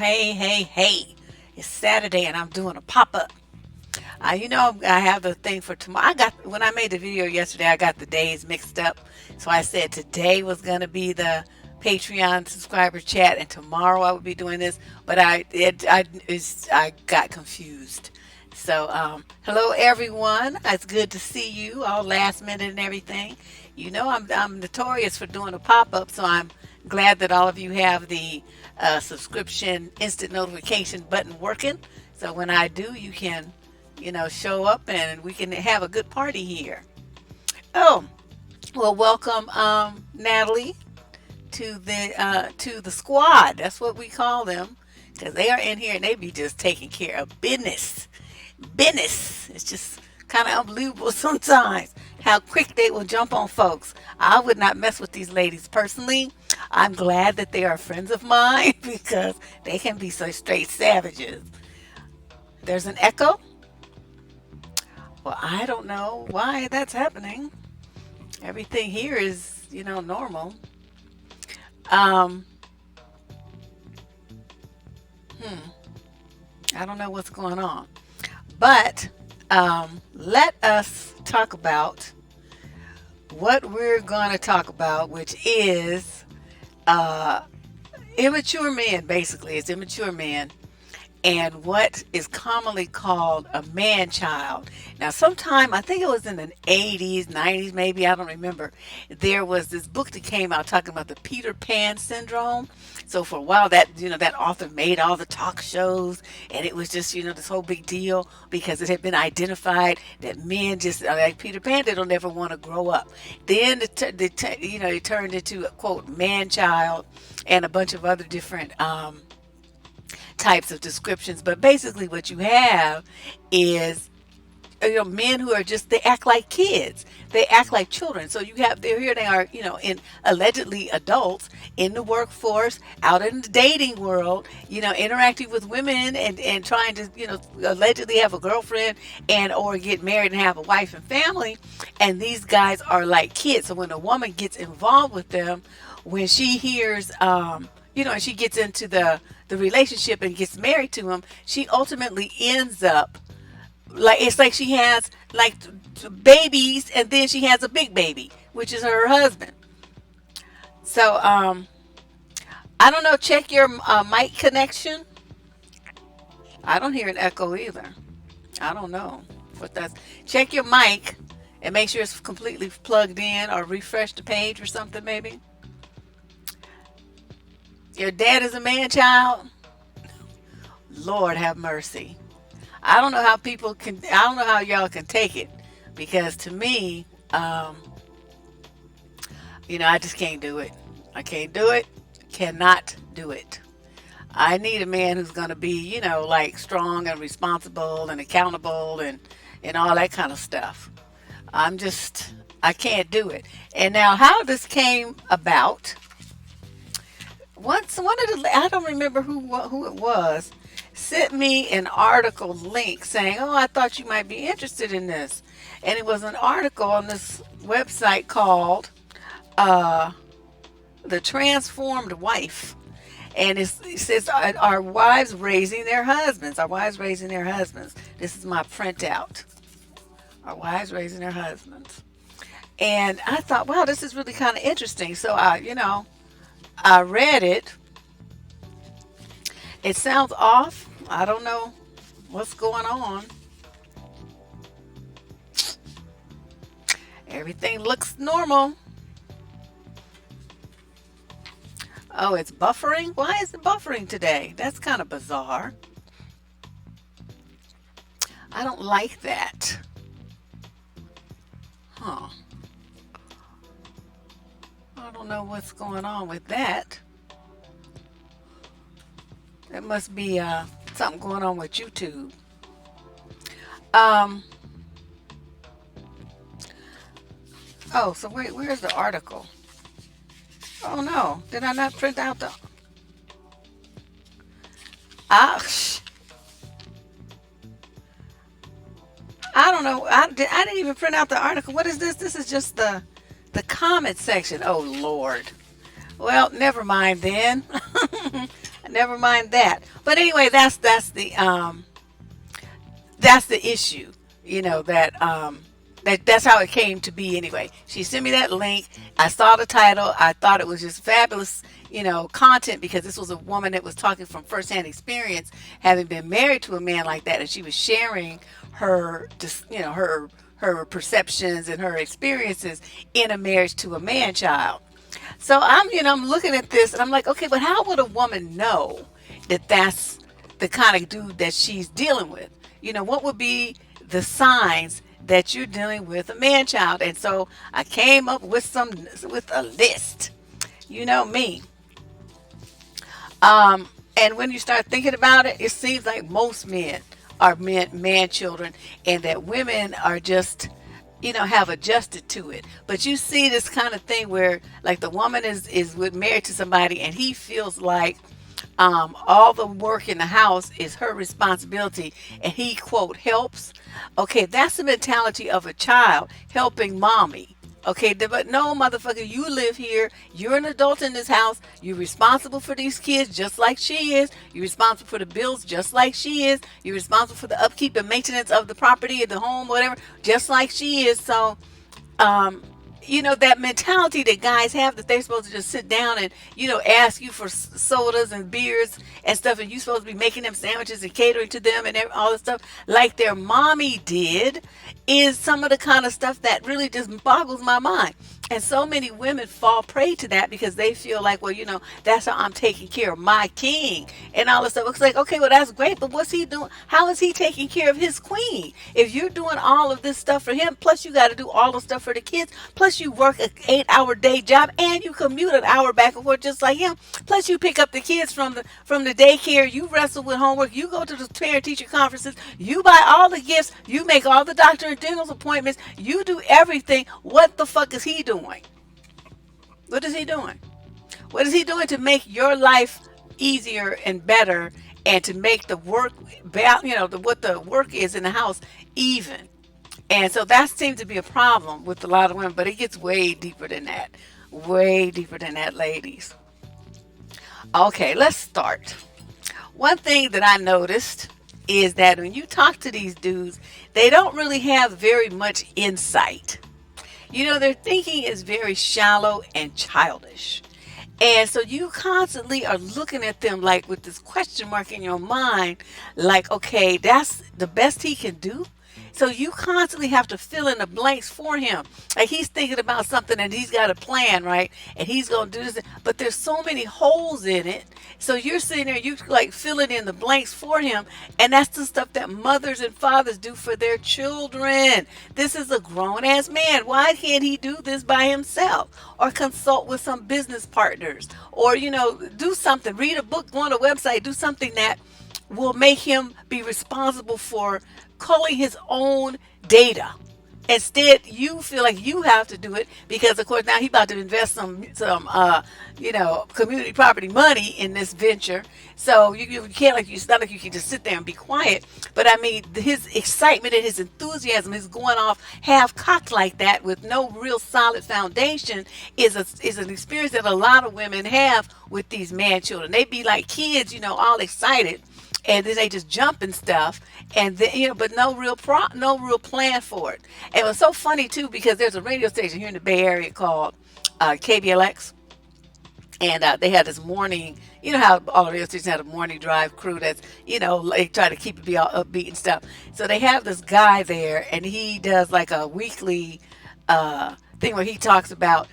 Hey. It's Saturday and I'm doing a pop-up. I have the thing for tomorrow. When I made the video yesterday, I got the days mixed up. So I said today was going to be the Patreon subscriber chat and tomorrow I would be doing this, but I got confused. So, hello everyone. It's good to see you all last minute and everything. I'm notorious for doing a pop up, so I'm glad that all of you have the subscription instant notification button working. So when I do, you can, show up and we can have a good party here. Oh, well, welcome, Natalie, to the squad. That's what we call them because they are in here and they be just taking care of business. It's just kind of unbelievable sometimes how quick they will jump on folks. I would not mess with these ladies personally. I'm glad that they are friends of mine because they can be so straight savages. There's an echo. Well, I don't know why that's happening. Everything here is, normal. Um, I don't know what's going on. But let us talk about what we're going to talk about, which is uh, immature men, basically. It's immature men and what is commonly called a man child. Now, sometime, I think it was in the 80s, 90s, maybe, I don't remember, there was this book that came out talking about the Peter Pan syndrome. So for a while, that author made all the talk shows, and it was just, this whole big deal because it had been identified that men just, like Peter Pan, they don't ever want to grow up. Then, it turned into a, quote, man child and a bunch of other different types of descriptions, but basically what you have is men who are just, they act like kids, they act like children. So they are, in allegedly adults in the workforce, out in the dating world, interacting with women and trying to, allegedly have a girlfriend and or get married and have a wife and family, and these guys are like kids. So when a woman gets involved with them, when she hears and she gets into the relationship and gets married to him, she ultimately ends up like, it's like she has like babies and then she has a big baby, which is her husband. So I don't know, check your mic connection. I don't hear an echo either. I don't know what that's. Check your mic and make sure it's completely plugged in or refresh the page or something maybe. Your dad is a man child? Lord have mercy. I don't know how I don't know how y'all can take it because to me, I just can't do it. I can't do it. Cannot do it. I need a man who's going to be, like strong and responsible and accountable and all that kind of stuff. I can't do it. And now how this came about, once one of the, I don't remember who it was, sent me an article link saying, "Oh, I thought you might be interested in this," and it was an article on this website called uh, "The Transformed Wife," and it says, "Are wives raising their husbands? Are wives raising their husbands?" This is my printout. Are wives raising their husbands? And I thought, wow, this is really kind of interesting. So I read it. It sounds off. I don't know what's going on. Everything looks normal. Oh, it's buffering? Why is it buffering today? That's kind of bizarre. I don't like that. Huh. I don't know what's going on with that. There must be something going on with YouTube. Um. Oh, so wait, where's the article? Oh no, did I not print out the? Ah, I don't know. I didn't even print out the article. What is this? This is just the comment section. Oh Lord. Well, never mind then. never mind that. But anyway, that's the issue. You know that that's how it came to be anyway. She sent me that link. I saw the title. I thought it was just fabulous, content, because this was a woman that was talking from firsthand experience, having been married to a man like that, and she was sharing her, her perceptions and her experiences in a marriage to a man child. So I'm looking at this and I'm like, okay, but how would a woman know that that's the kind of dude that she's dealing with? What would be the signs that you're dealing with a man child? And so I came up with a list. You know me. And when you start thinking about it, it seems like most men are man children, and that women are just have adjusted to it. But you see this kind of thing where, like, the woman is with married to somebody and he feels like all the work in the house is her responsibility, and he, quote, helps. Okay, that's the mentality of a child helping mommy. Okay, but no, motherfucker, you live here. You're an adult in this house. You're responsible for these kids just like she is. You're responsible for the bills just like she is. You're responsible for the upkeep and maintenance of the property of the home, whatever, just like she is. So, um, that mentality that guys have, that they're supposed to just sit down and, ask you for sodas and beers and stuff, and you're supposed to be making them sandwiches and catering to them and all this stuff like their mommy did, is some of the kind of stuff that really just boggles my mind. And so many women fall prey to that because they feel like, well, that's how I'm taking care of my king and all this stuff. It's like, okay, well, that's great, but what's he doing? How is he taking care of his queen? If you're doing all of this stuff for him, plus you got to do all the stuff for the kids, plus you work an 8-hour day job, and you commute an hour back and forth just like him, plus you pick up the kids from the daycare, you wrestle with homework, you go to the parent teacher conferences, you buy all the gifts, you make all the doctor and dental appointments, you do everything. What the fuck is he doing? What is he doing? What is he doing to make your life easier and better, and to make the work, what the work is in the house even? And so that seems to be a problem with a lot of women, but it gets way deeper than that. Way deeper than that, ladies. Okay, let's start. One thing that I noticed is that when you talk to these dudes, they don't really have very much insight. Their thinking is very shallow and childish. And so you constantly are looking at them like with this question mark in your mind, like, okay, that's the best he can do. So you constantly have to fill in the blanks for him. Like, he's thinking about something and he's got a plan, right? And he's going to do this. But there's so many holes in it. So you're sitting there, you like filling in the blanks for him. And that's the stuff that mothers and fathers do for their children. This is a grown ass man. Why can't he do this by himself? Or consult with some business partners? Or, do something, read a book, go on a website, do something that will make him be responsible for culling his own data. Instead, you feel like you have to do it because, of course, now he's about to invest some community property money in this venture. So you can't, like, it's not like you can just sit there and be quiet. But I mean, his excitement and his enthusiasm is going off half cocked like that with no real solid foundation is an experience that a lot of women have with these man children. They be like kids, all excited, and then they just jump and stuff, and then, but no real plan for it. And it was so funny too because there's a radio station here in the Bay Area called KBLX, and they had this morning. You know how all the radio stations had a morning drive crew that's, they try to keep it be all upbeat and stuff. So they have this guy there, and he does like a weekly thing where he talks about,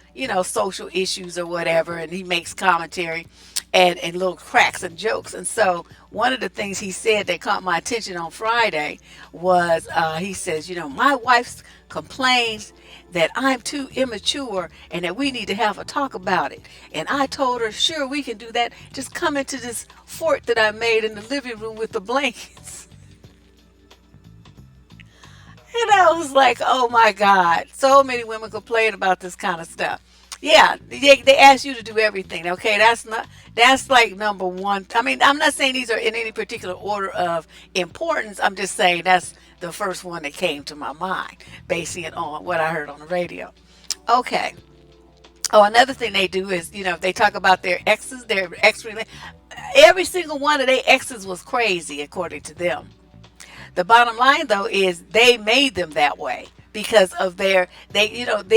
social issues or whatever, and he makes commentary and little cracks and jokes. And so one of the things he said that caught my attention on Friday was, he says, my wife complains that I'm too immature and that we need to have a talk about it. And I told her, sure, we can do that. Just come into this fort that I made in the living room with the blankets. And I was like, oh my God, so many women complain about this kind of stuff. Yeah, they ask you to do everything. Okay, that's like number one. I mean, I'm not saying these are in any particular order of importance. I'm just saying that's the first one that came to my mind, basing it on what I heard on the radio. Okay. Oh, another thing they do is, they talk about their exes, their ex Every single one of their exes was crazy, according to them. The bottom line though is they made them that way because of they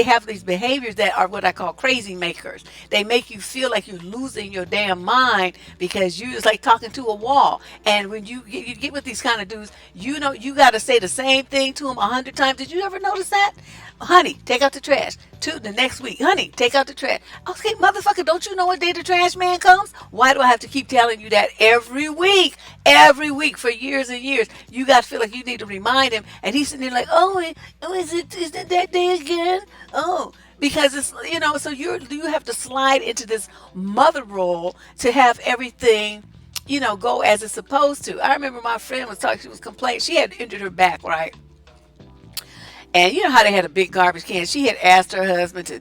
have these behaviors that are what I call crazy makers. They make you feel like you're losing your damn mind because you it's like talking to a wall. And when you get with these kind of dudes, you got to say the same thing to them 100 times. Did you ever notice that? Honey, take out the trash. To the next week, honey, take out the trash. Okay, motherfucker, don't you know what day the trash man comes? Why do I have to keep telling you that every week? Every week for years and years. You guys feel like you need to remind him, and he's sitting there like, is it that day again? Oh, because it's so you have to slide into this mother role to have everything go as it's supposed to. I remember my friend was talking, she was complaining, she had injured her back, right? And you know how they had a big garbage can. She had asked her husband to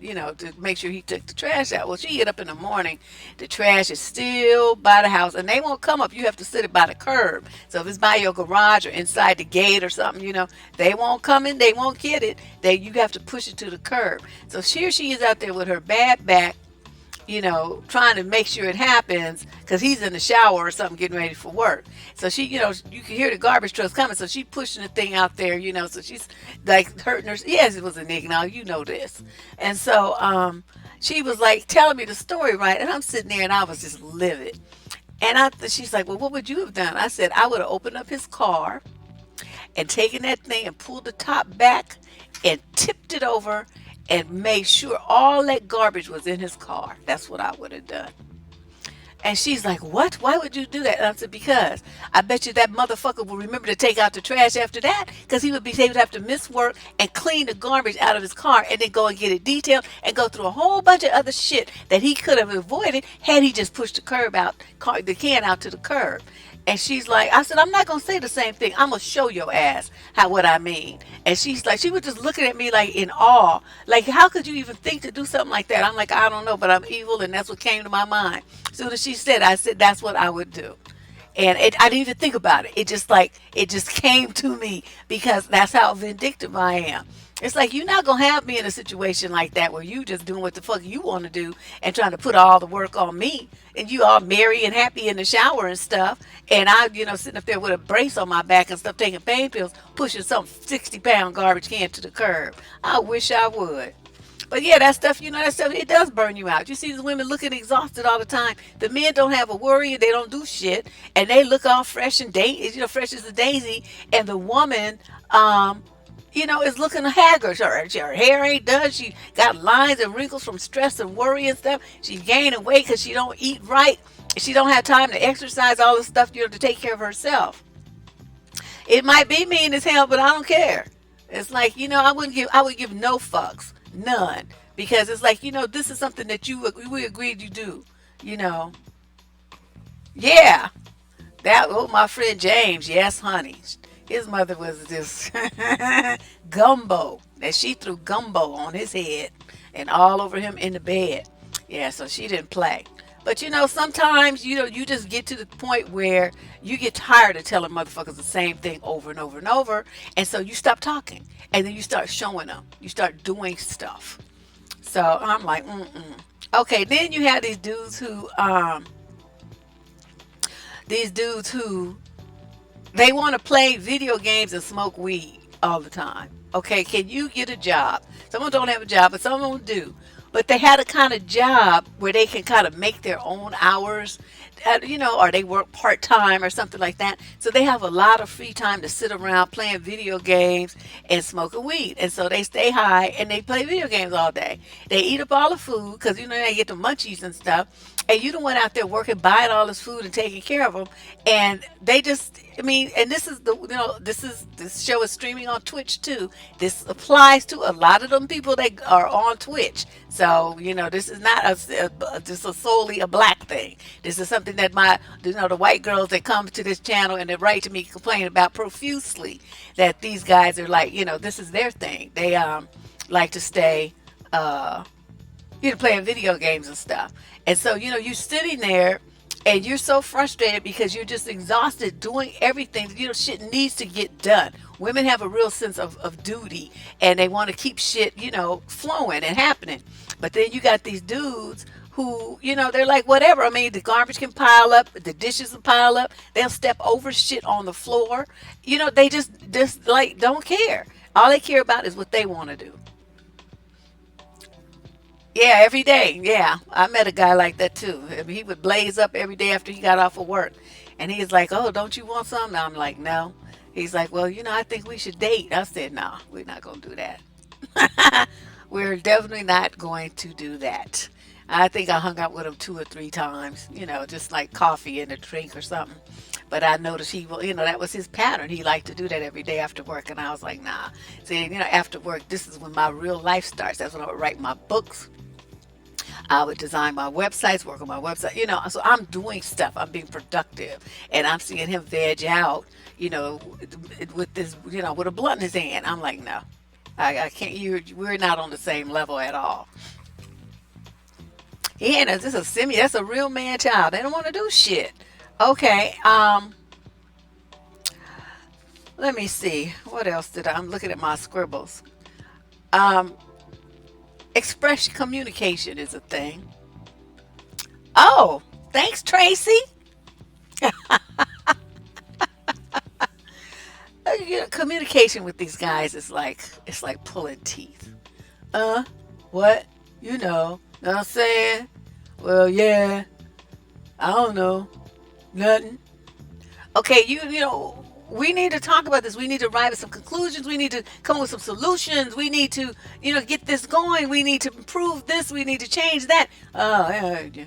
make sure he took the trash out. Well, she get up in the morning, the trash is still by the house, and they won't come up. You have to sit it by the curb. So if it's by your garage or inside the gate or something, they won't come in. They won't get it. You have to push it to the curb. So here she is out there with her bad back, trying to make sure it happens because he's in the shower or something getting ready for work. So she, you can hear the garbage trucks coming. So she's pushing the thing out there, so she's like hurting her. Yes, it was a nigga. Now, this. And so she was like telling me the story, right? And I'm sitting there and I was just livid. And she's like, well, what would you have done? I said, I would have opened up his car and taken that thing and pulled the top back and tipped it over and made sure all that garbage was in his car. That's what I would have done. And she's like, what? Why would you do that? And I said, because I bet you that motherfucker will remember to take out the trash after that, because he would have to miss work and clean the garbage out of his car and then go and get it detailed and go through a whole bunch of other shit that he could have avoided had he just pushed the can out to the curb. And she's like, I said, I'm not going to say the same thing. I'm going to show your ass what I mean. And she's like, she was just looking at me like in awe. Like, how could you even think to do something like that? I'm like, I don't know, but I'm evil. And that's what came to my mind. As soon as she said, I said, that's what I would do. And I didn't even think about it. It just came to me because that's how vindictive I am. It's like you're not gonna have me in a situation like that where you just doing what the fuck you want to do and trying to put all the work on me, and you all merry and happy in the shower and stuff, and I, sitting up there with a brace on my back and stuff, taking pain pills, pushing some 60-pound garbage can to the curb. I wish I would. But yeah, that stuff, it does burn you out. You see the women looking exhausted all the time. The men don't have a worry, they don't do shit, and they look all fresh and fresh as a daisy, and the woman, is looking haggard. Her hair ain't done. She got lines and wrinkles from stress and worry and stuff. She's gaining weight because she don't eat right. She don't have time to exercise, all this stuff, to take care of herself. It might be mean as hell, but I don't care. It's like, I would give no fucks. None. Because it's like, this is something that we agreed you do. Yeah. My friend James, yes, honey. His mother was this gumbo. That she threw gumbo on his head and all over him in the bed. Yeah, so she didn't play. But sometimes, you just get to the point where you get tired of telling motherfuckers the same thing over and over and over. And so you stop talking. And then you start showing them. You start doing stuff. So I'm like, Okay, then you have these dudes who, they want to play video games and smoke weed all the time. Okay, can you get a job? Some of them don't have a job, but some of them do. But they had a kind of job where they can kind of make their own hours, or they work part-time or something like that. So they have a lot of free time to sit around playing video games and smoking weed. And so they stay high and they play video games all day. They eat up all the food because, they get the munchies and stuff. And you don't went out there working, buying all this food and taking care of them. And they just, and this is this show is streaming on Twitch too. This applies to a lot of them people that are on Twitch. So, this is not just solely a black thing. This is something that the white girls that come to this channel and they write to me complaining about profusely, that these guys are like, this is their thing. They like to stay, playing video games and stuff. And so, you're sitting there and you're so frustrated because you're just exhausted doing everything. Shit needs to get done. Women have a real sense of duty and they want to keep shit, flowing and happening. But then you got these dudes who, they're like, whatever. I mean, the garbage can pile up, the dishes can pile up. They'll step over shit on the floor. They just like don't care. All they care about is what they want to do. Yeah, every day. Yeah, I met a guy like that too. I mean, he would blaze up every day after he got off of work, and he's like, "Oh, don't you want something?" I'm like, "No." He's like, "Well, I think we should date." I said, "No, we're not gonna do that. We're definitely not going to do that." I think I hung out with him 2 or 3 times, just like coffee and a drink or something. But I noticed that was his pattern. He liked to do that every day after work, and I was like, "Nah." See, after work, this is when my real life starts. That's when I would write my books. I would design my websites, work on my website, so I'm doing stuff. I'm being productive. And I'm seeing him veg out, with this, with a blunt in his hand. I'm like, no, I can't, we're not on the same level at all. Yeah, that's a real man child. They don't want to do shit. Okay, let me see. What else I'm looking at my scribbles. Um, Expression communication is a thing. Oh, thanks, Tracy. Communication with these guys is like it's like pulling teeth. Uh, what? Know what I'm saying? Well, yeah. I don't know. Nothing. Okay, we need to talk about this. We need to arrive at some conclusions. We need to come up with some solutions. We need to, get this going. We need to improve this. We need to change that. Oh, yeah, yeah.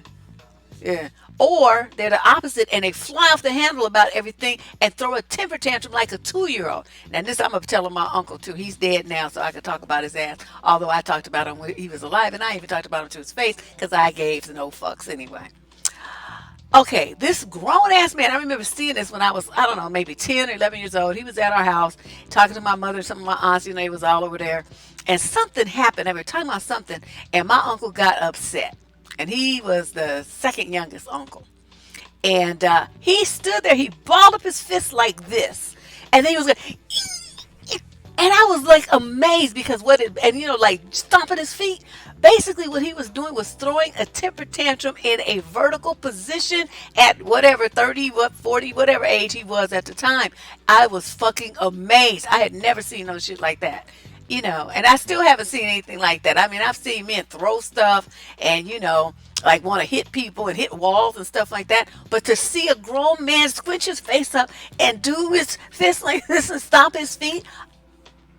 Yeah. Or they're the opposite and they fly off the handle about everything and throw a temper tantrum like a 2-year-old. Now, this I'm going to tell my uncle too. He's dead now, so I can talk about his ass. Although I talked about him when he was alive, and I even talked about him to his face because I gave no fucks anyway. Okay, this grown ass man, I remember seeing this when I was, I don't know, maybe 10 or 11 years old. He was at our house talking to my mother, some of my aunts, he was all over there. And something happened. They were talking about something, and my uncle got upset. And he was the second youngest uncle. And he stood there, he balled up his fist like this. And then he was like, and I was like amazed because like stomping his feet. Basically, what he was doing was throwing a temper tantrum in a vertical position at whatever 30, 40, whatever age he was at the time. I was fucking amazed. I had never seen no shit like that. And I still haven't seen anything like that. I mean, I've seen men throw stuff and, like want to hit people and hit walls and stuff like that. But to see a grown man squinch his face up and do his fist like this and stomp his feet,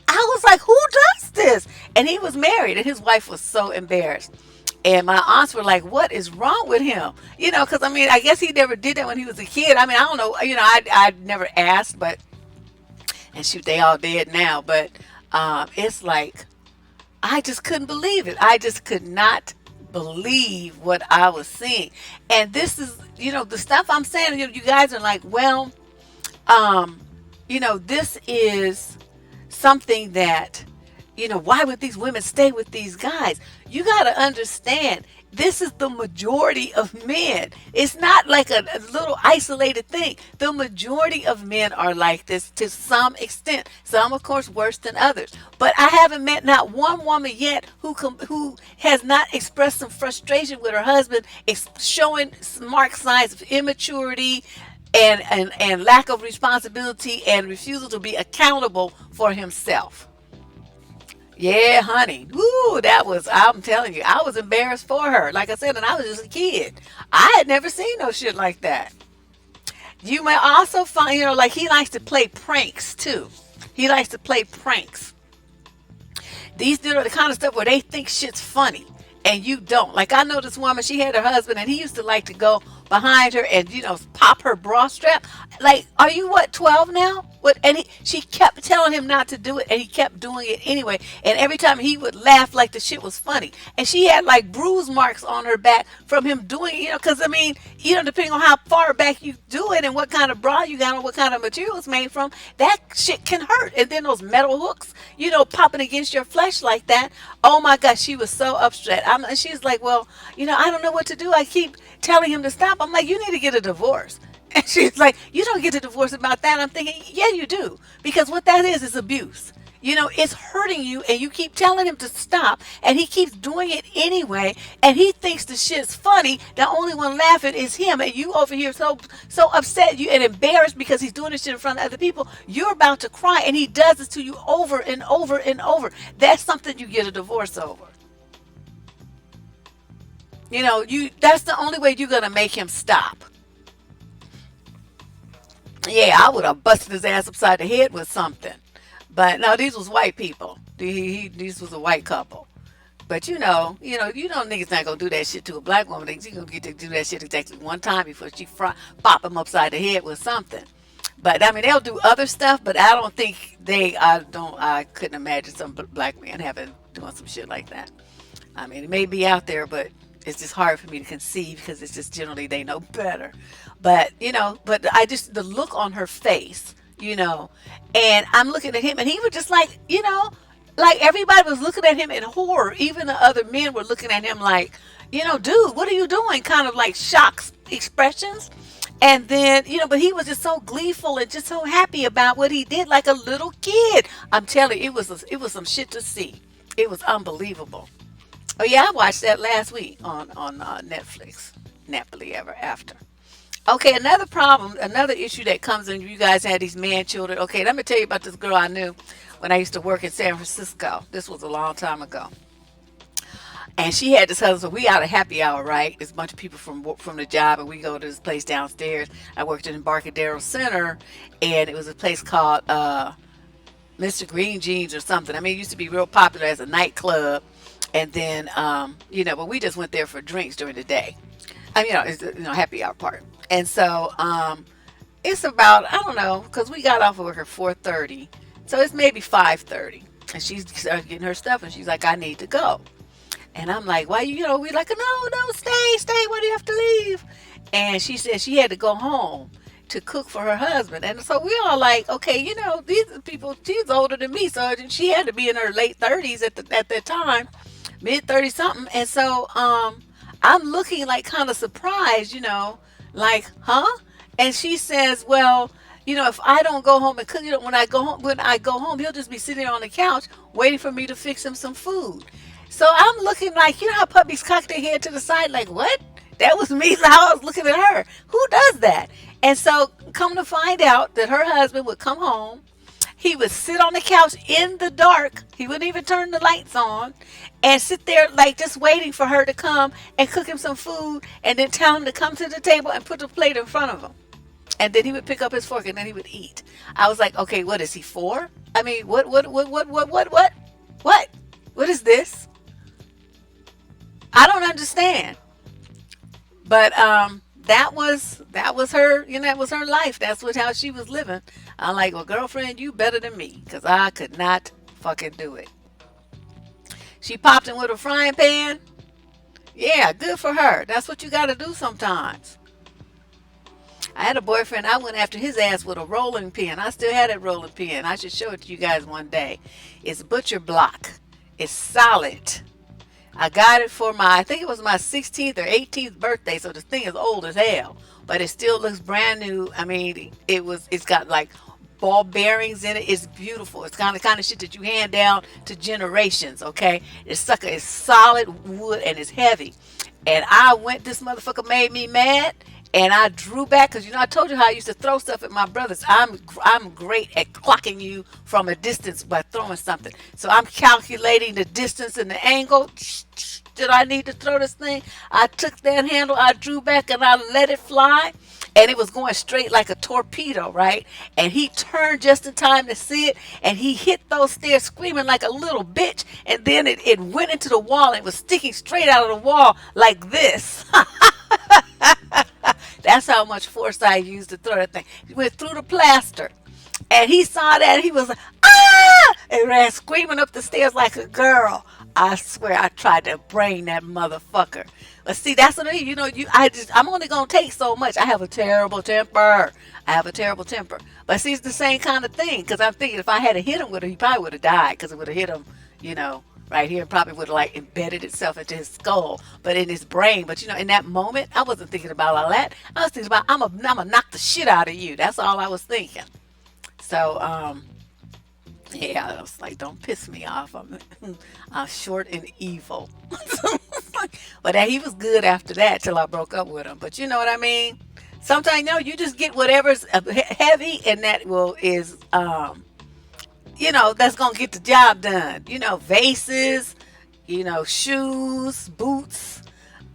I was like, who does this? And he was married and his wife was so embarrassed. And my aunts were like, what is wrong with him? Because I mean, I guess he never did that when he was a kid. I mean, I don't know. I never asked, but, and shoot, they all dead now. But it's like, I just couldn't believe it. I just could not believe what I was seeing. And this is, the stuff I'm saying, you guys are like, well, this is something that, why would these women stay with these guys? You got to understand, this is the majority of men. It's not like a little isolated thing. The majority of men are like this to some extent. Some, of course, worse than others. But I haven't met not one woman yet who has not expressed some frustration with her husband, showing marked signs of immaturity, and lack of responsibility and refusal to be accountable for himself. Yeah, honey. Ooh, I'm telling you, I was embarrassed for her. Like I said, and I was just a kid. I had never seen no shit like that. You may also find, like he likes to play pranks too. He likes to play pranks. These are the kind of stuff where they think shit's funny and you don't. Like I know this woman, she had her husband and he used to like to go behind her and pop her bra strap. Like, are you 12 now? And she kept telling him not to do it, and he kept doing it anyway. And every time he would laugh like the shit was funny. And she had like bruise marks on her back from him doing it, because I mean, depending on how far back you do it and what kind of bra you got and what kind of material it's made from, that shit can hurt. And then those metal hooks, popping against your flesh like that. Oh my gosh, she was so upset. She's like, well, I don't know what to do. I keep telling him to stop. I'm like, you need to get a divorce. And she's like, you don't get a divorce about that. I'm thinking, yeah, you do. Because what that is abuse. It's hurting you, and you keep telling him to stop, and he keeps doing it anyway, and he thinks the shit's funny. The only one laughing is him, and you over here so upset you and embarrassed because he's doing this shit in front of other people. You're about to cry, and he does this to you over and over and over. That's something you get a divorce over. That's the only way you're gonna make him stop. Yeah, I would have busted his ass upside the head with something. But no, these was white people. These was a white couple. But niggas not gonna do that shit to a black woman. She gonna get to do that shit exactly one time before she pop him upside the head with something. But I mean, they'll do other stuff. But I don't think they. I don't. I couldn't imagine some black man having doing some shit like that. I mean, it may be out there, but it's just hard for me to conceive because it's just generally they know better. But I just the look on her face, and I'm looking at him, and he was just like everybody was looking at him in horror. Even the other men were looking at him like, dude, what are you doing? Kind of like shocked expressions. And then, but he was just so gleeful and just so happy about what he did, like a little kid. I'm telling you, it was some shit to see. It was unbelievable. Oh yeah, I watched that last week on Netflix. Nappily ever after. Okay, another issue that comes in. You guys had these man children. Okay, let me tell you about this girl I knew when I used to work in San Francisco. This was a long time ago. And she had this husband. So we out of happy hour, right? There's a bunch of people from the job, and we go to this place downstairs. I worked in Embarcadero Center, and it was a place called Mr. Green Jeans or something. I mean, it used to be real popular as a nightclub. And then, but we just went there for drinks during the day. I mean, it's happy hour part. And so, it's about, I don't know, because we got off of work at 4:30, so it's maybe 5:30, and she's getting her stuff, and she's like, I need to go. And I'm like, why? We're like, no, stay. Why do you have to leave? And she said she had to go home to cook for her husband. And so we all like, okay, these people, she's older than me, so she had to be in her late 30s at that time, mid 30 something. And so I'm looking like kind of surprised, like, huh? And she says, well, if I don't go home and cook, when I go home, he'll just be sitting there on the couch waiting for me to fix him some food. So I'm looking like, how puppies cock their head to the side, like, what? That was me. So I was looking at her. Who does that? And so come to find out that her husband would come home. He would sit on the couch in the dark. He wouldn't even turn the lights on and sit there like just waiting for her to come and cook him some food and then tell him to come to the table and put the plate in front of him. And then he would pick up his fork and then he would eat. I was like, okay, what is he for? I mean, what? What is this? I don't understand. But that was her, that was her life. That's how she was living. I'm like, well, girlfriend, you better than me, because I could not fucking do it. She popped in with a frying pan. Yeah, good for her. That's what you got to do sometimes. I had a boyfriend. I went after his ass with a rolling pin. I still had that rolling pin. I should show it to you guys one day. It's butcher block. It's solid. I got it for I think it was my 16th or 18th birthday, so this thing is old as hell, but it still looks brand new. I mean, it's got like ball bearings in it. It's beautiful. It's kind of shit that you hand down to generations, okay? This sucker is solid wood and it's heavy. And this motherfucker made me mad. And I drew back because I told you how I used to throw stuff at my brothers. I'm great at clocking you from a distance by throwing something. So I'm calculating the distance and the angle. Did I need to throw this thing? I took that handle, I drew back, and I let it fly. And it was going straight like a torpedo, right? And he turned just in time to see it. And he hit those stairs screaming like a little bitch. And then it went into the wall and was sticking straight out of the wall like this. That's how much force I used to throw that thing. He went through the plaster. And he saw that and he was like, ah! And ran screaming up the stairs like a girl. I swear I tried to brain that motherfucker. But see, that's what I mean. I'm only going to take so much. I have a terrible temper. But see, it's the same kind of thing. Because I'm thinking if I had hit him with it, he probably would have died. Because it would have hit him, right here, probably would have like embedded itself into his skull, but in his brain. But in that moment, I wasn't thinking about all that. I was thinking about I'm gonna knock the shit out of you. That's all I was thinking. So Yeah, I was like, don't piss me off. I'm short and evil. But he was good after that till I broke up with him. But you know what I mean? Sometimes, no, you just get whatever's heavy, and that will is that's gonna get the job done. Vases, shoes, boots,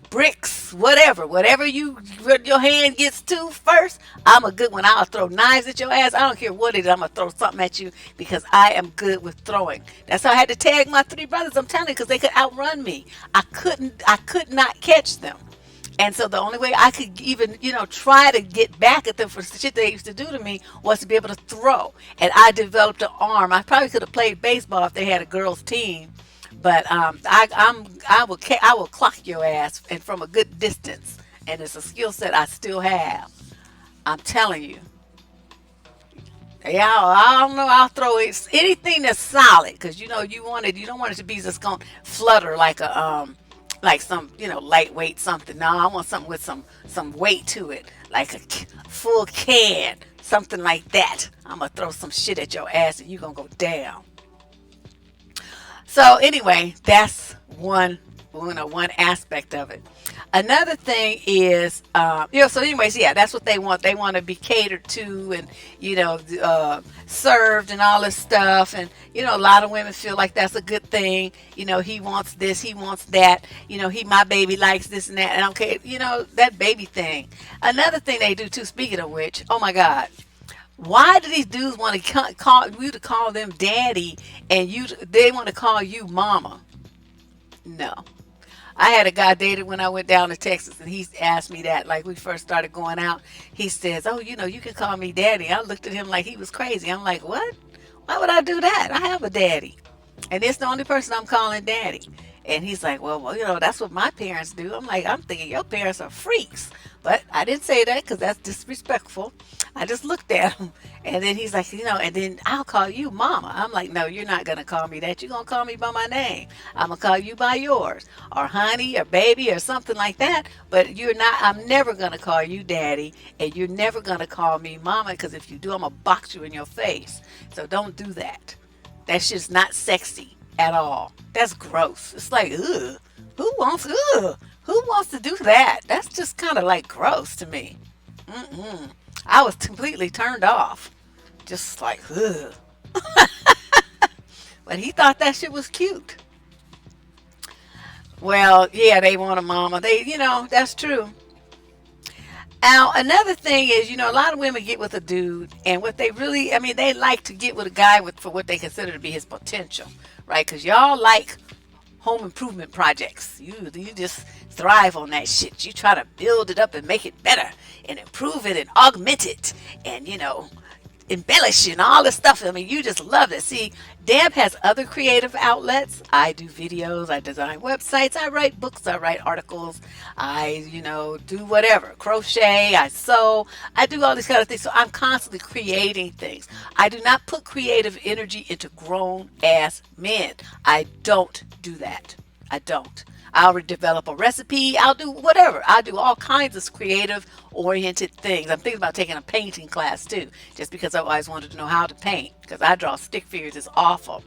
bricks, whatever your hand gets to first. I'm a good one. I'll throw knives at your ass. I don't care what it is. I'm gonna throw something at you because I am good with throwing. That's how I had to tag my three brothers. I'm telling you, because they could outrun me. I could not catch them. And so the only way I could even, try to get back at them for the shit they used to do to me was to be able to throw. And I developed an arm. I probably could have played baseball if they had a girls' team, but I will clock your ass and from a good distance. And it's a skill set I still have. I'm telling you. Yeah, I don't know. I'll throw it anything that's solid because you don't want it to be just gonna flutter like some lightweight something. No, I want something with some weight to it, like a full can, something like that. I'm gonna throw some shit at your ass and you gonna go down. So anyway, that's one aspect of it. Another thing is, so anyways, yeah, that's what they want. They want to be catered to and, served and all this stuff. And, a lot of women feel like that's a good thing. He wants this, he wants that. My baby likes this and that. And okay, that baby thing. Another thing they do too, speaking of which, oh my God. Why do these dudes want to call you to call them daddy and they want to call you mama? No. I had a guy dated when I went down to Texas, and he asked me that, like we first started going out. He says, "Oh, you can call me daddy." I looked at him like he was crazy. I'm like, "What? Why would I do that? I have a daddy, and it's the only person I'm calling daddy." And he's like, "Well, that's what my parents do." I'm thinking your parents are freaks, but I didn't say that because that's disrespectful. I just looked at him, and then he's like, and then I'll call you mama. I'm like, no, you're not gonna call me that. You're gonna call me by my name. I'm gonna call you by yours, or honey, or baby, or something like that. But you're not. I'm never gonna call you daddy, and you're never gonna call me mama. Because if you do, I'm gonna box you in your face. So don't do that. That's just not sexy at all. That's gross. It's like, ugh. Who wants to do that? That's just kind of like gross to me. Mm-mm. I was completely turned off. Just like, ugh. But he thought that shit was cute. Well, yeah, they want a mama. That's true. Now, another thing is, a lot of women get with a dude, and what they really, they like to get with a guy for what they consider to be his potential, right? Because y'all like home improvement projects. You just thrive on that shit. You try to build it up and make it better and improve it and augment it and embellish and all this stuff. You just love it. See, Deb has other creative outlets. I do videos, I design websites, I write books, I write articles, I, do whatever. Crochet, I sew, I do all these kind of things. So I'm constantly creating things. I do not put creative energy into grown ass men. I don't do that. I don't. I'll develop a recipe. I'll do whatever. I'll do all kinds of creative oriented things. I'm thinking about taking a painting class too, just because I've always wanted to know how to paint because I draw stick figures. It's awful.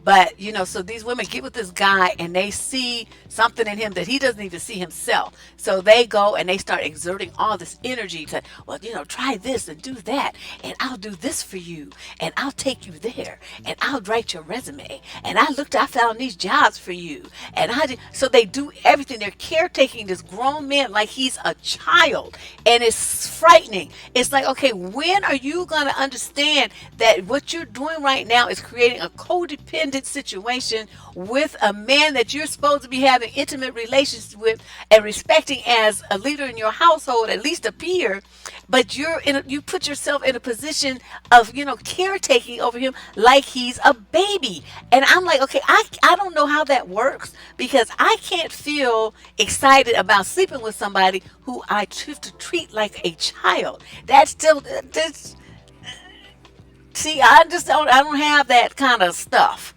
But, so these women get with this guy and they see something in him that he doesn't even see himself. So they go and they start exerting all this energy to, well, try this and do that. And I'll do this for you. And I'll take you there. And I'll write your resume. And I found these jobs for you. And so they do everything. They're caretaking this grown man like he's a child. And it's frightening. It's like, okay, when are you going to understand that what you're doing right now is creating a codependent situation with a man that you're supposed to be having intimate relations with and respecting as a leader in your household, at least a peer, but you put yourself in a position of caretaking over him like he's a baby. And I'm like, okay, I don't know how that works because I can't feel excited about sleeping with somebody who I have to treat like a child. See, I don't have that kind of stuff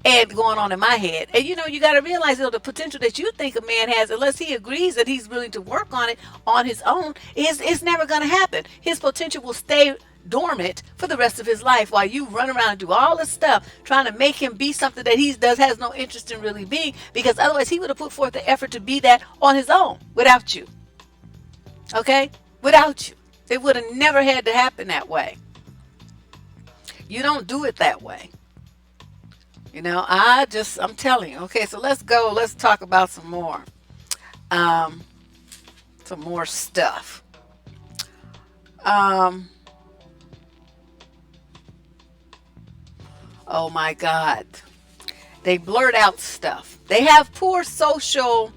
and going on in my head. And you got to realize the potential that you think a man has, unless he agrees that he's willing to work on it on his own, it's never going to happen. His potential will stay dormant for the rest of his life while you run around and do all this stuff trying to make him be something that he does has no interest in really being, because otherwise he would have put forth the effort to be that on his own without you. Okay? Without you. It would have never had to happen that way. You don't do it that way. I'm telling you. Okay, so let's go. Let's talk about um, some more stuff. Um, oh my God. They blurt out stuff. They have poor social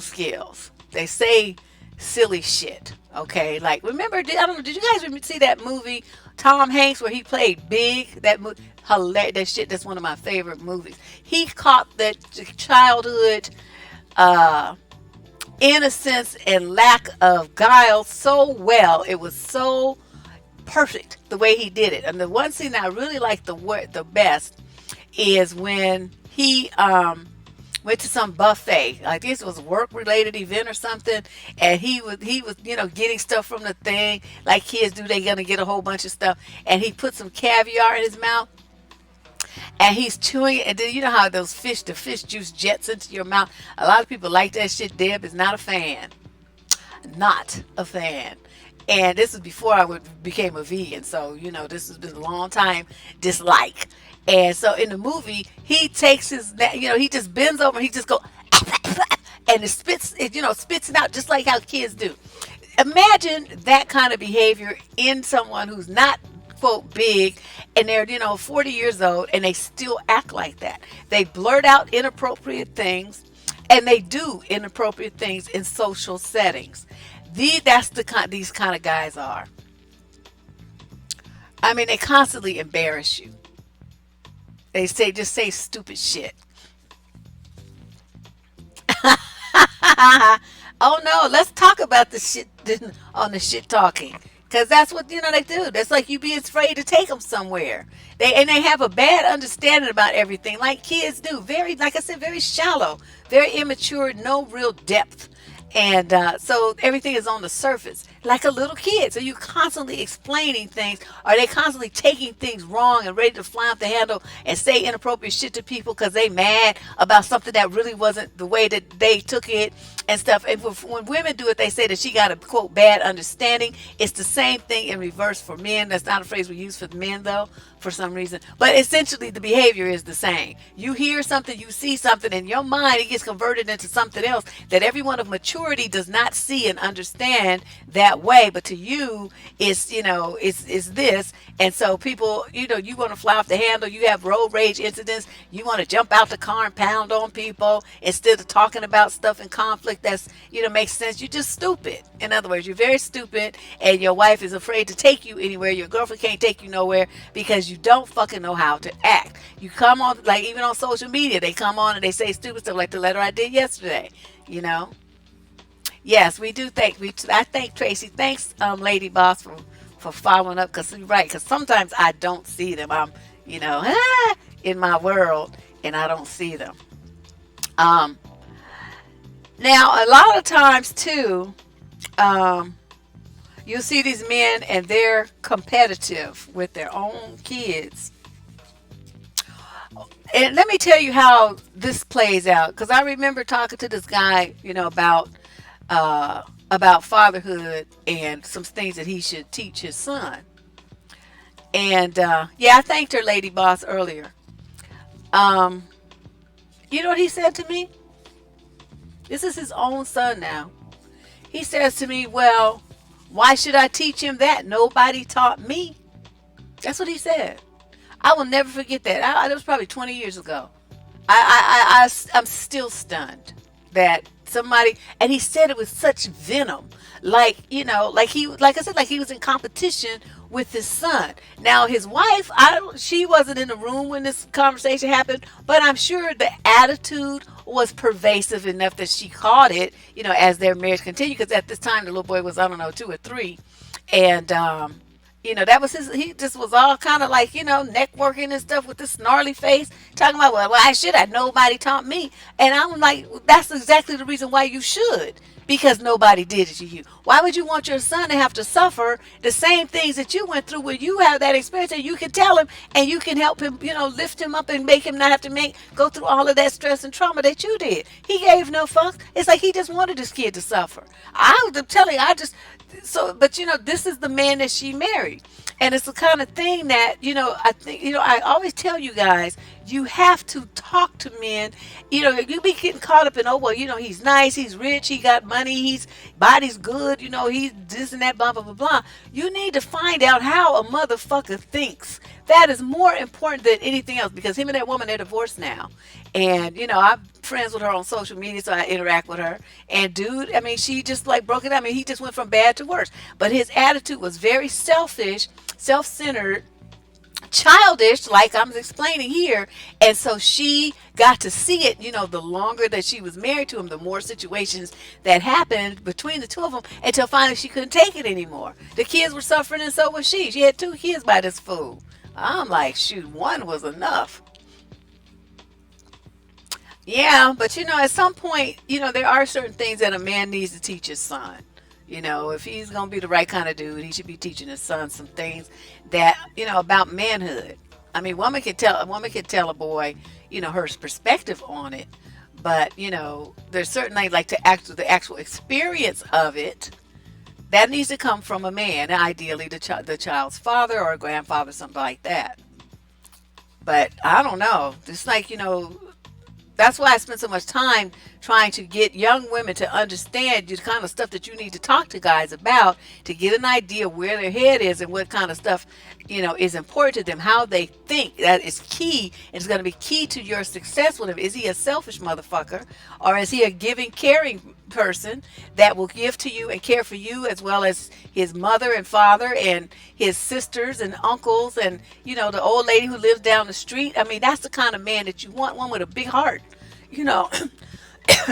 skills. They say silly shit. Okay, like remember? I don't know. Did you guys see that movie Tom Hanks where he played Big? That movie, hilarious. That shit. That's one of my favorite movies. He caught that childhood uh, innocence and lack of guile so well. It was so perfect the way he did it. And the one scene I really like the best is when he went to some buffet. Like this was a work related event or something, and he was getting stuff from the thing like kids do. They gonna get a whole bunch of stuff, and he put some caviar in his mouth. And he's chewing it, and then you know how the fish juice jets into your mouth. A lot of people like that shit. Deb is not a fan. Not a fan. And this was before became a vegan, so this has been a long time dislike. And so in the movie, he takes he just bends over and he just go, and it spits it out just like how kids do. Imagine that kind of behavior in someone who's not quote big, and they're 40 years old and they still act like that. They blurt out inappropriate things, and they do inappropriate things in social settings. That's these kind of guys are. I mean, they constantly embarrass you. They just say stupid shit. Oh no, let's talk about the shit on the shit talking. Cause that's what they do. That's like you being afraid to take them somewhere. They have a bad understanding about everything, like kids do. Very, like I said, very shallow, very immature, no real depth. And so everything is on the surface, like a little kid. So you constantly explaining things, or they constantly taking things wrong and ready to fly off the handle and say inappropriate shit to people because they mad about something that really wasn't the way that they took it and stuff. And when women do it, they say that she got a quote bad understanding. It's the same thing in reverse for men. That's not a phrase we use for men though, for some reason. But essentially the behavior is the same. You hear something, you see something, in your mind it gets converted into something else that everyone of maturity does not see and understand that way. But to you, it's this. And so people, you want to fly off the handle. You have road rage incidents. You want to jump out the car and pound on people instead of talking about stuff in conflict that's makes sense. You're just stupid. In other words, you're very stupid, and your wife is afraid to take you anywhere. Your girlfriend can't take you nowhere because you don't fucking know how to act. You come on, like even on social media, they come on and they say stupid stuff like the letter I did yesterday. Yes, we do thank. I thank Tracy. Thanks, Lady Boss, for following up. Cause you're right. Cause sometimes I don't see them. I'm, in my world, and I don't see them. Now a lot of times too, you'll see these men and they're competitive with their own kids. And let me tell you how this plays out. Because I remember talking to this guy, about fatherhood and some things that he should teach his son. And I thanked her, Lady Boss, earlier. You know what he said to me? This is his own son now. He says to me, well, why should I teach him that? Nobody taught me. That's what he said. I will never forget that. That was probably 20 years ago. I'm still stunned that somebody, and he said it with such venom, like I said, like he was in competition with his son. Now his wife, she wasn't in the room when this conversation happened, but I'm sure the attitude was pervasive enough that she caught it, as their marriage continued. Because at this time the little boy was, I don't know, 2 or 3, and that was he just was all kind of like, neck working and stuff with this snarly face, talking about, well, I should have, nobody taught me. And I'm like, that's exactly the reason why you should. because nobody did it to you. Why would you want your son to have to suffer the same things that you went through when you have that experience, and you can tell him and you can help him, lift him up and make him not have to go through all of that stress and trauma that you did. He gave no fucks. It's like he just wanted this kid to suffer. I'm telling you, but this is the man that she married. And it's the kind of thing that, I think, I always tell you guys, you have to talk to men. You be getting caught up in, oh, well, he's nice, he's rich, he got money, his body's good, he's this and that, blah, blah, blah, blah. You need to find out how a motherfucker thinks. That is more important than anything else, because him and that woman, they're divorced now. And, I'm friends with her on social media, so I interact with her. And dude, I mean, she just like broke it. I mean, he just went from bad to worse. But his attitude was very selfish, self-centered, childish, like I'm explaining here. And so she got to see it, the longer that she was married to him, the more situations that happened between the two of them, until finally she couldn't take it anymore. The kids were suffering, and so was she. She had 2 kids by this fool. I'm like, shoot, 1 was enough. Yeah, but at some point, there are certain things that a man needs to teach his son. If he's gonna be the right kind of dude, he should be teaching his son some things that, about manhood. I mean, a woman can tell a boy, her perspective on it, but there's certain things like the actual experience of it that needs to come from a man, ideally the child's father or grandfather, something like that. But I don't know. It's like, that's why I spend so much time trying to get young women to understand the kind of stuff that you need to talk to guys about, to get an idea where their head is and what kind of stuff, is important to them, how they think. That is key. It's going to be key to your success with him. Is he a selfish motherfucker, or is he a giving, caring person that will give to you and care for you, as well as his mother and father and his sisters and uncles and, the old lady who lives down the street? I mean, that's the kind of man that you want, one with a big heart,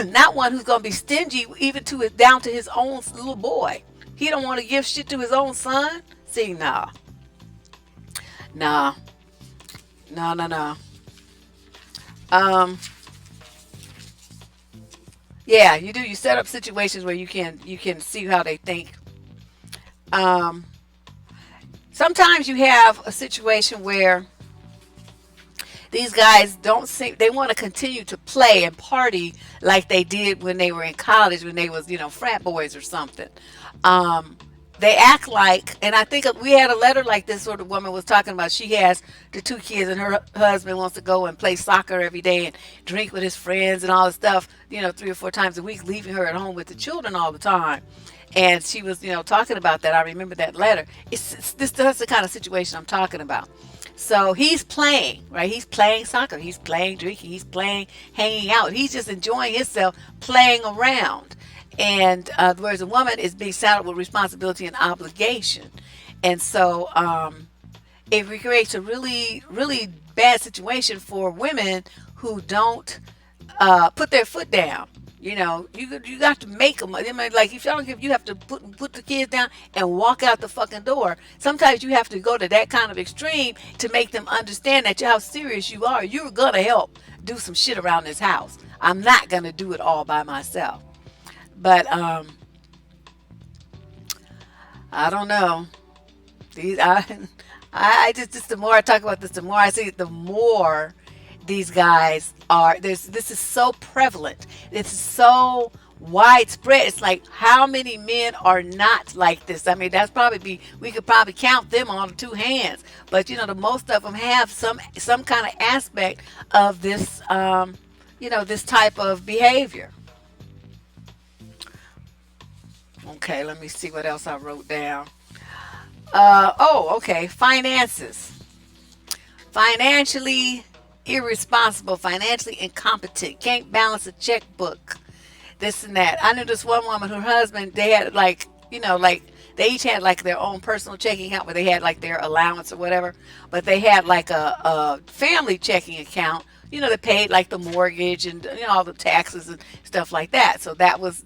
not one who's going to be stingy even down to his own little boy. He don't want to give shit to his own son. See, nah. No. Yeah, you do. You set up situations where you can see how they think. Sometimes you have a situation where these guys don't seem, they want to continue to play and party like they did when they were in college, when they was, frat boys or something. They act like, and I think we had a letter like this sort of woman was talking about. She has the 2 kids, and her husband wants to go and play soccer every day and drink with his friends and all this stuff, 3 or 4 times a week, leaving her at home with the children all the time. And she was, talking about that. I remember that letter. That's the kind of situation I'm talking about. So he's playing, right? He's playing soccer. He's playing drinking. He's playing hanging out. He's just enjoying himself playing around. And whereas a woman is being saddled with responsibility and obligation. And so it creates a really, really bad situation for women who don't put their foot down. You got to make them. I mean, like, if you have to put the kids down and walk out the fucking door. Sometimes you have to go to that kind of extreme to make them understand that how serious you are. You're gonna help do some shit around this house. I'm not gonna do it all by myself. But I don't know. I just the more I talk about this, the more I see it, the more these guys are. This is so prevalent. This is so widespread. It's like, how many men are not like this? I mean, we could probably count them on 2 hands. But the most of them have some kind of aspect of this, this type of behavior. Okay, let me see what else I wrote down. Okay. Finances. Financially irresponsible, financially incompetent, can't balance a checkbook, this and that. I knew this one woman, her husband, they had they each had like their own personal checking account where they had like their allowance or whatever, but they had like a family checking account, that paid like the mortgage and all the taxes and stuff like that. So that was,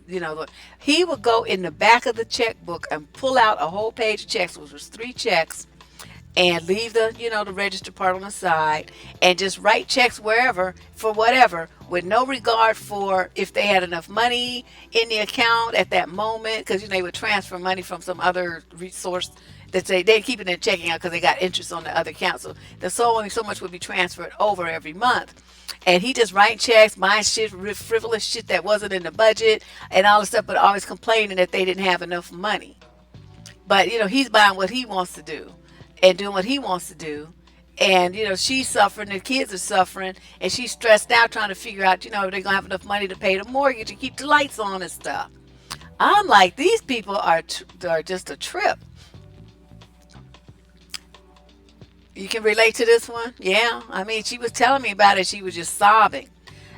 he would go in the back of the checkbook and pull out a whole page of checks, which was 3 checks, and leave the registered part on the side and just write checks wherever for whatever, with no regard for if they had enough money in the account at that moment, because they would transfer money from some other resource that they keep it in checking out because they got interest on the other account. So there's only so much would be transferred over every month. And he just write checks, buying shit, frivolous shit that wasn't in the budget and all this stuff, but always complaining that they didn't have enough money. But he's buying what he wants to do and doing what he wants to do. And she's suffering, the kids are suffering, and she's stressed out trying to figure out, if they're gonna have enough money to pay the mortgage and keep the lights on and stuff. I'm like, these people are just a trip. You can relate to this one? Yeah. I mean, she was telling me about it. She was just sobbing.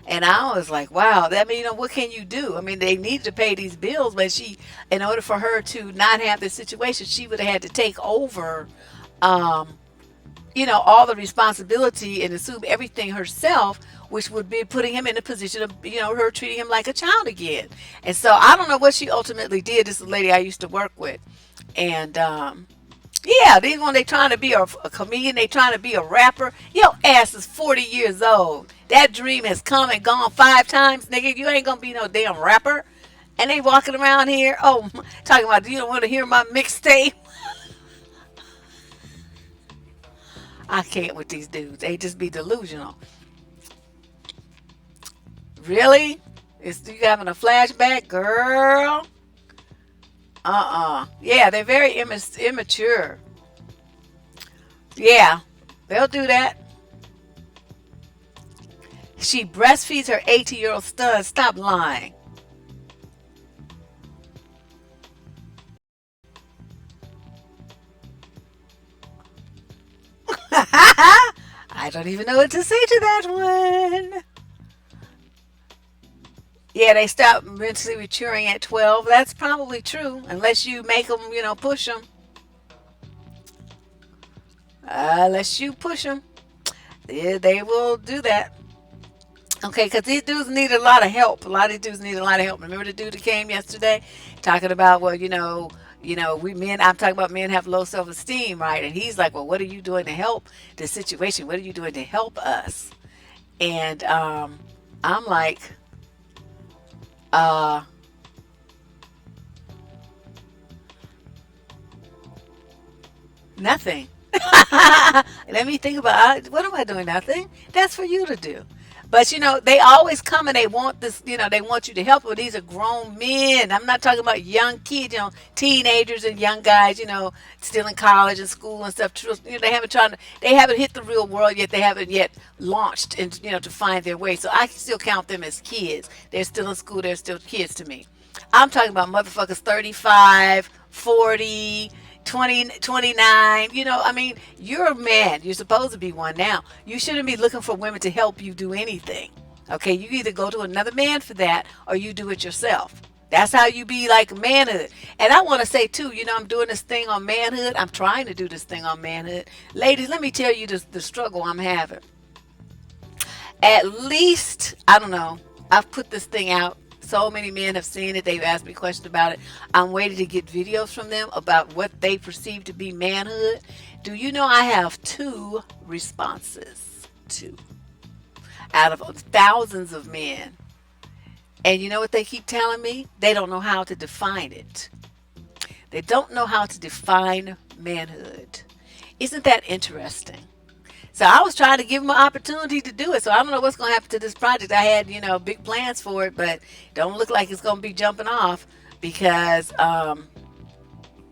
And I was like, wow, that mean, what can you do? I mean, they needed to pay these bills, but in order for her to not have this situation, she would have had to take over, um, all the responsibility and assume everything herself, which would be putting him in a position of, her treating him like a child again. And so I don't know what she ultimately did. This is a lady I used to work with. And, yeah, these when they trying to be a comedian, they trying to be a rapper. Your ass is 40 years old. That dream has come and gone 5 times, nigga. You ain't gonna be no damn rapper. And they walking around here, oh, talking about, you don't want to hear my mixtape. I can't with these dudes. They just be delusional. Really? Is you having a flashback, girl? Yeah, they're very immature. Yeah, they'll do that. She breastfeeds her 18-year-old son. Stop lying. I don't even know what to say to that one. Yeah, they stop mentally maturing at 12. That's probably true, unless you make them, push them. Unless you push them, yeah, they will do that. Okay, because these dudes need a lot of help. A lot of these dudes need a lot of help. Remember the dude that came yesterday talking about, well, we men. I'm talking about men have low self-esteem, right? And he's like, well, what are you doing to help the situation? What are you doing to help us? And I'm like, uh, nothing. Let me think about what am I doing? Nothing. That's for you to do. But they always come and they want this, they want you to help them. These are grown men. I'm not talking about young kids, teenagers and young guys, still in college and school and stuff. They haven't hit the real world yet. They haven't yet launched and, to find their way. So I still count them as kids. They're still in school. They're still kids to me. I'm talking about motherfuckers 35, 40, 20, 29. I mean, you're a man. You're supposed to be one now. You shouldn't be looking for women to help you do anything. Okay, you either go to another man for that or you do it yourself. That's how you be like manhood. And I want to say too, I'm doing this thing on manhood. I'm trying to do this thing on manhood. Ladies, let me tell you the struggle I'm having. At least, I don't know, I've put this thing out. So many men have seen it. They've asked me questions about it. I'm waiting to get videos from them about what they perceive to be manhood. Do you know I have 2 responses? 2 out of thousands of men. And you know what they keep telling me? They don't know how to define it. They don't know how to define manhood. Isn't that interesting? So I was trying to give them an opportunity to do it. So I don't know what's going to happen to this project. I had, big plans for it, but don't look like it's going to be jumping off because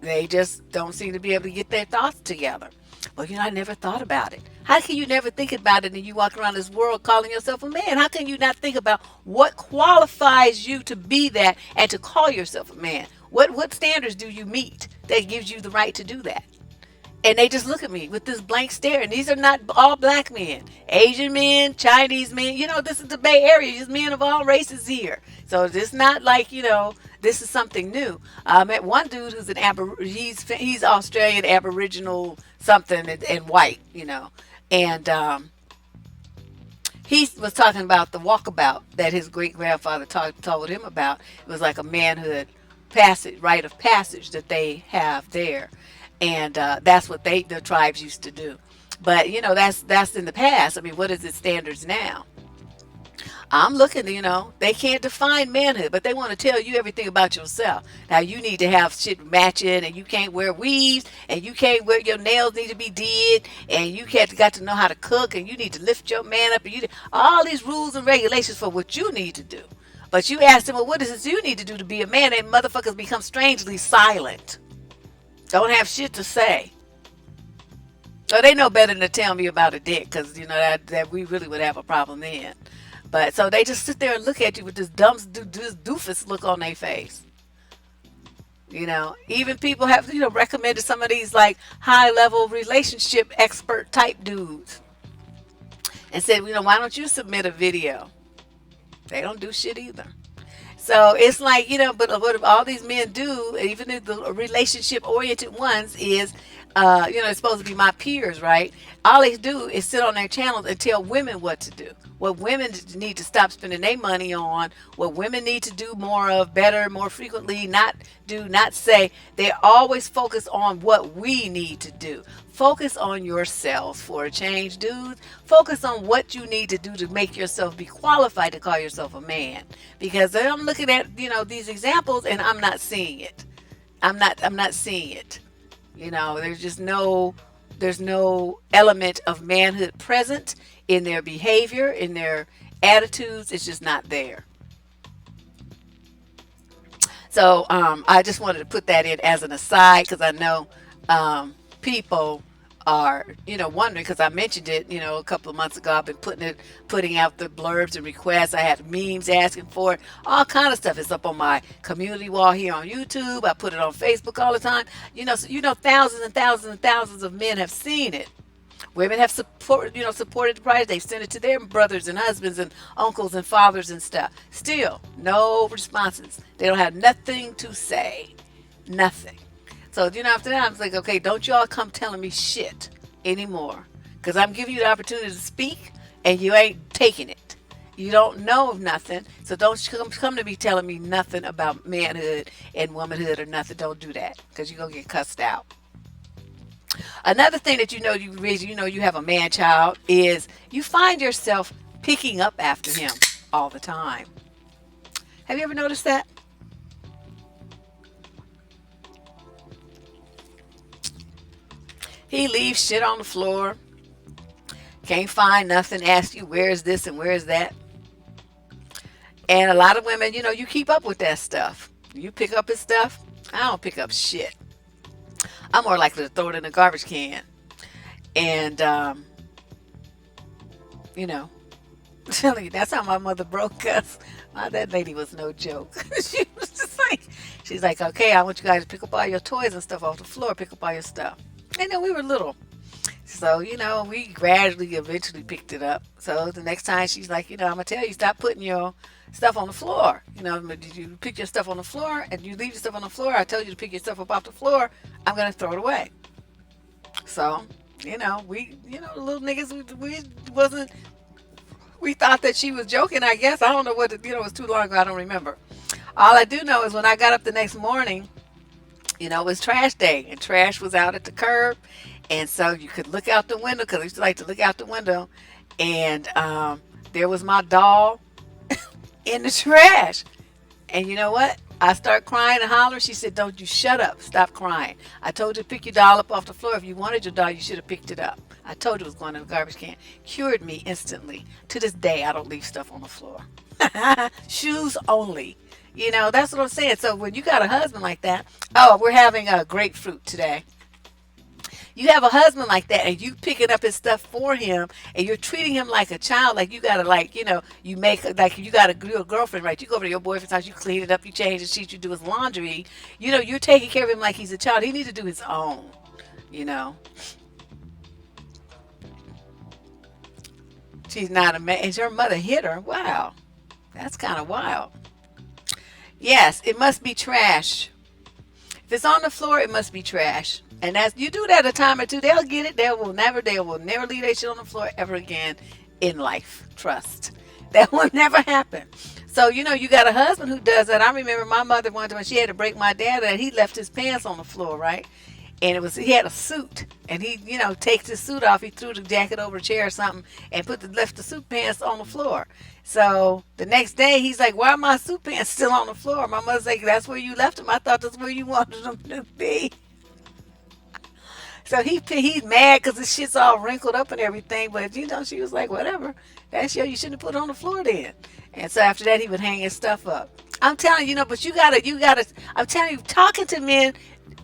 they just don't seem to be able to get their thoughts together. Well, I never thought about it. How can you never think about it and you walk around this world calling yourself a man? How can you not think about what qualifies you to be that and to call yourself a man? What standards do you meet that gives you the right to do that? And they just look at me with this blank stare. And these are not all black men, Asian men, Chinese men. This is the Bay Area. There's men of all races here. So it's not like, this is something new. I met one dude who's he's Australian Aboriginal something and white, And he was talking about the walkabout that his great grandfather told him about. It was like a manhood rite of passage that they have there. And that's what the tribes used to do. But that's in the past. I mean, what is the standards now? I'm looking, they can't define manhood, but they want to tell you everything about yourself. Now you need to have shit matching, and you can't wear weaves, and you can't wear your nails need to be did, and you got to know how to cook, and you need to lift your man up, and all these rules and regulations for what you need to do. But you ask them, well, what is it you need to do to be a man? And motherfuckers become strangely silent. Don't have shit to say. So they know better than to tell me about a dick, because that we really would have a problem then. But so they just sit there and look at you with this dumb, this doofus look on their face. Even people have recommended some of these like high level relationship expert type dudes, and said, why don't you submit a video? They don't do shit either. So it's like, but what all these men do, even the relationship oriented ones, is, it's supposed to be my peers, right? All they do is sit on their channels and tell women what to do. What women need to stop spending their money on, what women need to do more of, better, more frequently, not say. They always focus on what we need to do. Focus on yourself for a change, dudes. Focus on what you need to do to make yourself be qualified to call yourself a man. Because I'm looking at, these examples, and I'm not seeing it. I'm not seeing it. There's no element of manhood present in their behavior, in their attitudes. It's just not there. So I just wanted to put that in as an aside, because I know people are wondering, because I mentioned it a couple of months ago. I've been putting out the blurbs and requests. I had memes asking for it, all kind of stuff. It's up on my community wall here on YouTube. I put it on Facebook all the time. So thousands and thousands and thousands of men have seen it. Women have supported the project. They've sent it to their brothers and husbands and uncles and fathers and stuff. Still, no responses. They don't have nothing to say. Nothing. So, after that, I was like, okay, don't y'all come telling me shit anymore. Because I'm giving you the opportunity to speak, and you ain't taking it. You don't know of nothing. So don't come to me telling me nothing about manhood and womanhood or nothing. Don't do that, because you're going to get cussed out. Another thing that you have a man child is you find yourself picking up after him all the time. Have you ever noticed that? He leaves shit on the floor. Can't find nothing. Asks you, where's this and where's that? And a lot of women, you keep up with that stuff. You pick up his stuff. I don't pick up shit. I'm more likely to throw it in the garbage can. And, telling you, that's how my mother broke us. That lady was no joke. She was just like, she's like, okay, I want you guys to pick up all your toys and stuff off the floor. Pick up all your stuff. And then we were little. So, we gradually, eventually picked it up. So the next time she's like, I'm going to tell you, stop putting your stuff on the floor. Did you pick your stuff on the floor and you leave your stuff on the floor? I told you to pick your stuff up off the floor. I'm going to throw it away. So, we, the little niggas, we thought that she was joking, I guess. I don't know what, it was too long ago. I don't remember. All I do know is when I got up the next morning, it was trash day, and trash was out at the curb. And so you could look out the window, because I used to like to look out the window, and there was my doll in the trash. And you know what? I start crying and hollering. She said, don't you shut up. Stop crying. I told you to pick your doll up off the floor. If you wanted your doll, you should have picked it up. I told you it was going in the garbage can. Cured me instantly. To this day, I don't leave stuff on the floor. Shoes only. That's what I'm saying. So when you got a husband like that, we're having a grapefruit today. You have a husband like that, and you picking up his stuff for him, and you're treating him like a child, like you gotta, you make, like you got a girlfriend, right? You go over to your boyfriend's house, you clean it up, you change the sheets, you do his laundry. You're taking care of him like he's a child. He needs to do his own. She's not a man. Is her mother hit her? Wow, that's kind of wild. Yes, it must be trash. If it's on the floor, it must be trash. And as you do that a time or two, they'll get it. They will never leave that shit on the floor ever again in life. Trust. That will never happen. So, you got a husband who does that. I remember my mother one time when she had to break my dad that he left his pants on the floor, right? and he had a suit, and he takes his suit off. He threw the jacket over a chair or something, and left the suit pants on the floor. So the next day he's like, "Why are my suit pants still on the floor?" My mother's like, "That's where you left them. I thought that's where you wanted them to be." So he's mad because the shit's all wrinkled up and everything. But she was like, "Whatever. That's you shouldn't have put it on the floor then." And so after that, he would hang his stuff up. I'm telling you, but you gotta. I'm telling you, talking to men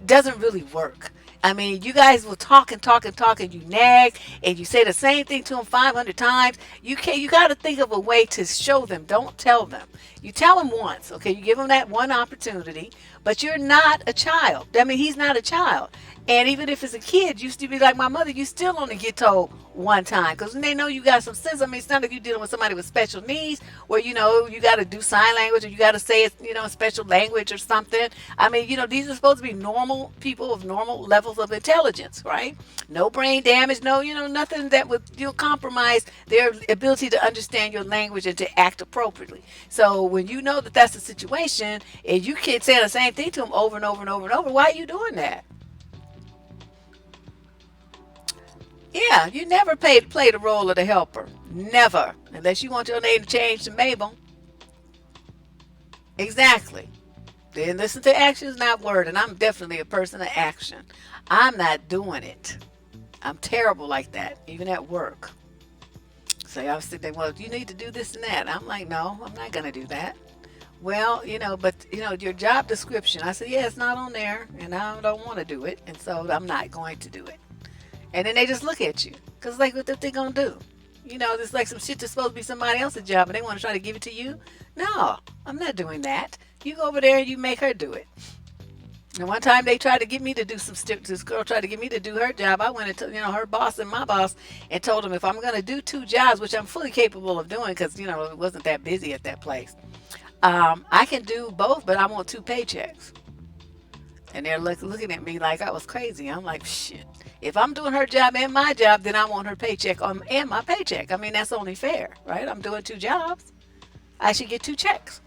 doesn't really work. I mean, you guys will talk and talk and talk, and you nag, and you say the same thing to them 500 times. You can't. You got to think of a way to show them. Don't tell them. You tell them once, okay? You give them that one opportunity, but you're not a child. I mean, he's not a child. And even if it's a kid, you still be like my mother, you still only get told one time. Because when they know you got some sense, I mean, it's not like you're dealing with somebody with special needs where, you got to do sign language or you got to say it, special language or something. I mean, these are supposed to be normal people with normal levels of intelligence, right? No brain damage, no, nothing that would, compromise their ability to understand your language and to act appropriately. So when you know that that's the situation and you can't say the same thing to them over and over and over and over, why are you doing that? Yeah, you never play the role of the helper. Never. Unless you want your name to change to Mabel. Exactly. Then listen to actions, not word. And I'm definitely a person of action. I'm not doing it. I'm terrible like that, even at work. So I was thinking, well, you need to do this and that. I'm like, no, I'm not going to do that. Well, but your job description. I said, yeah, it's not on there, and I don't want to do it, and so I'm not going to do it. And then they just look at you. Because, like, what they going to do? It's like some shit that's supposed to be somebody else's job and they want to try to give it to you. No, I'm not doing that. You go over there and you make her do it. And one time they tried to get me to do this girl tried to get me to do her job. I went and told, her boss and my boss and told them if I'm going to do two jobs, which I'm fully capable of doing because, it wasn't that busy at that place. I can do both, but I want two paychecks. And they're looking at me like I was crazy. I'm like, shit. If I'm doing her job and my job, then I want her paycheck and my paycheck. I mean, that's only fair, right? I'm doing two jobs. I should get two checks.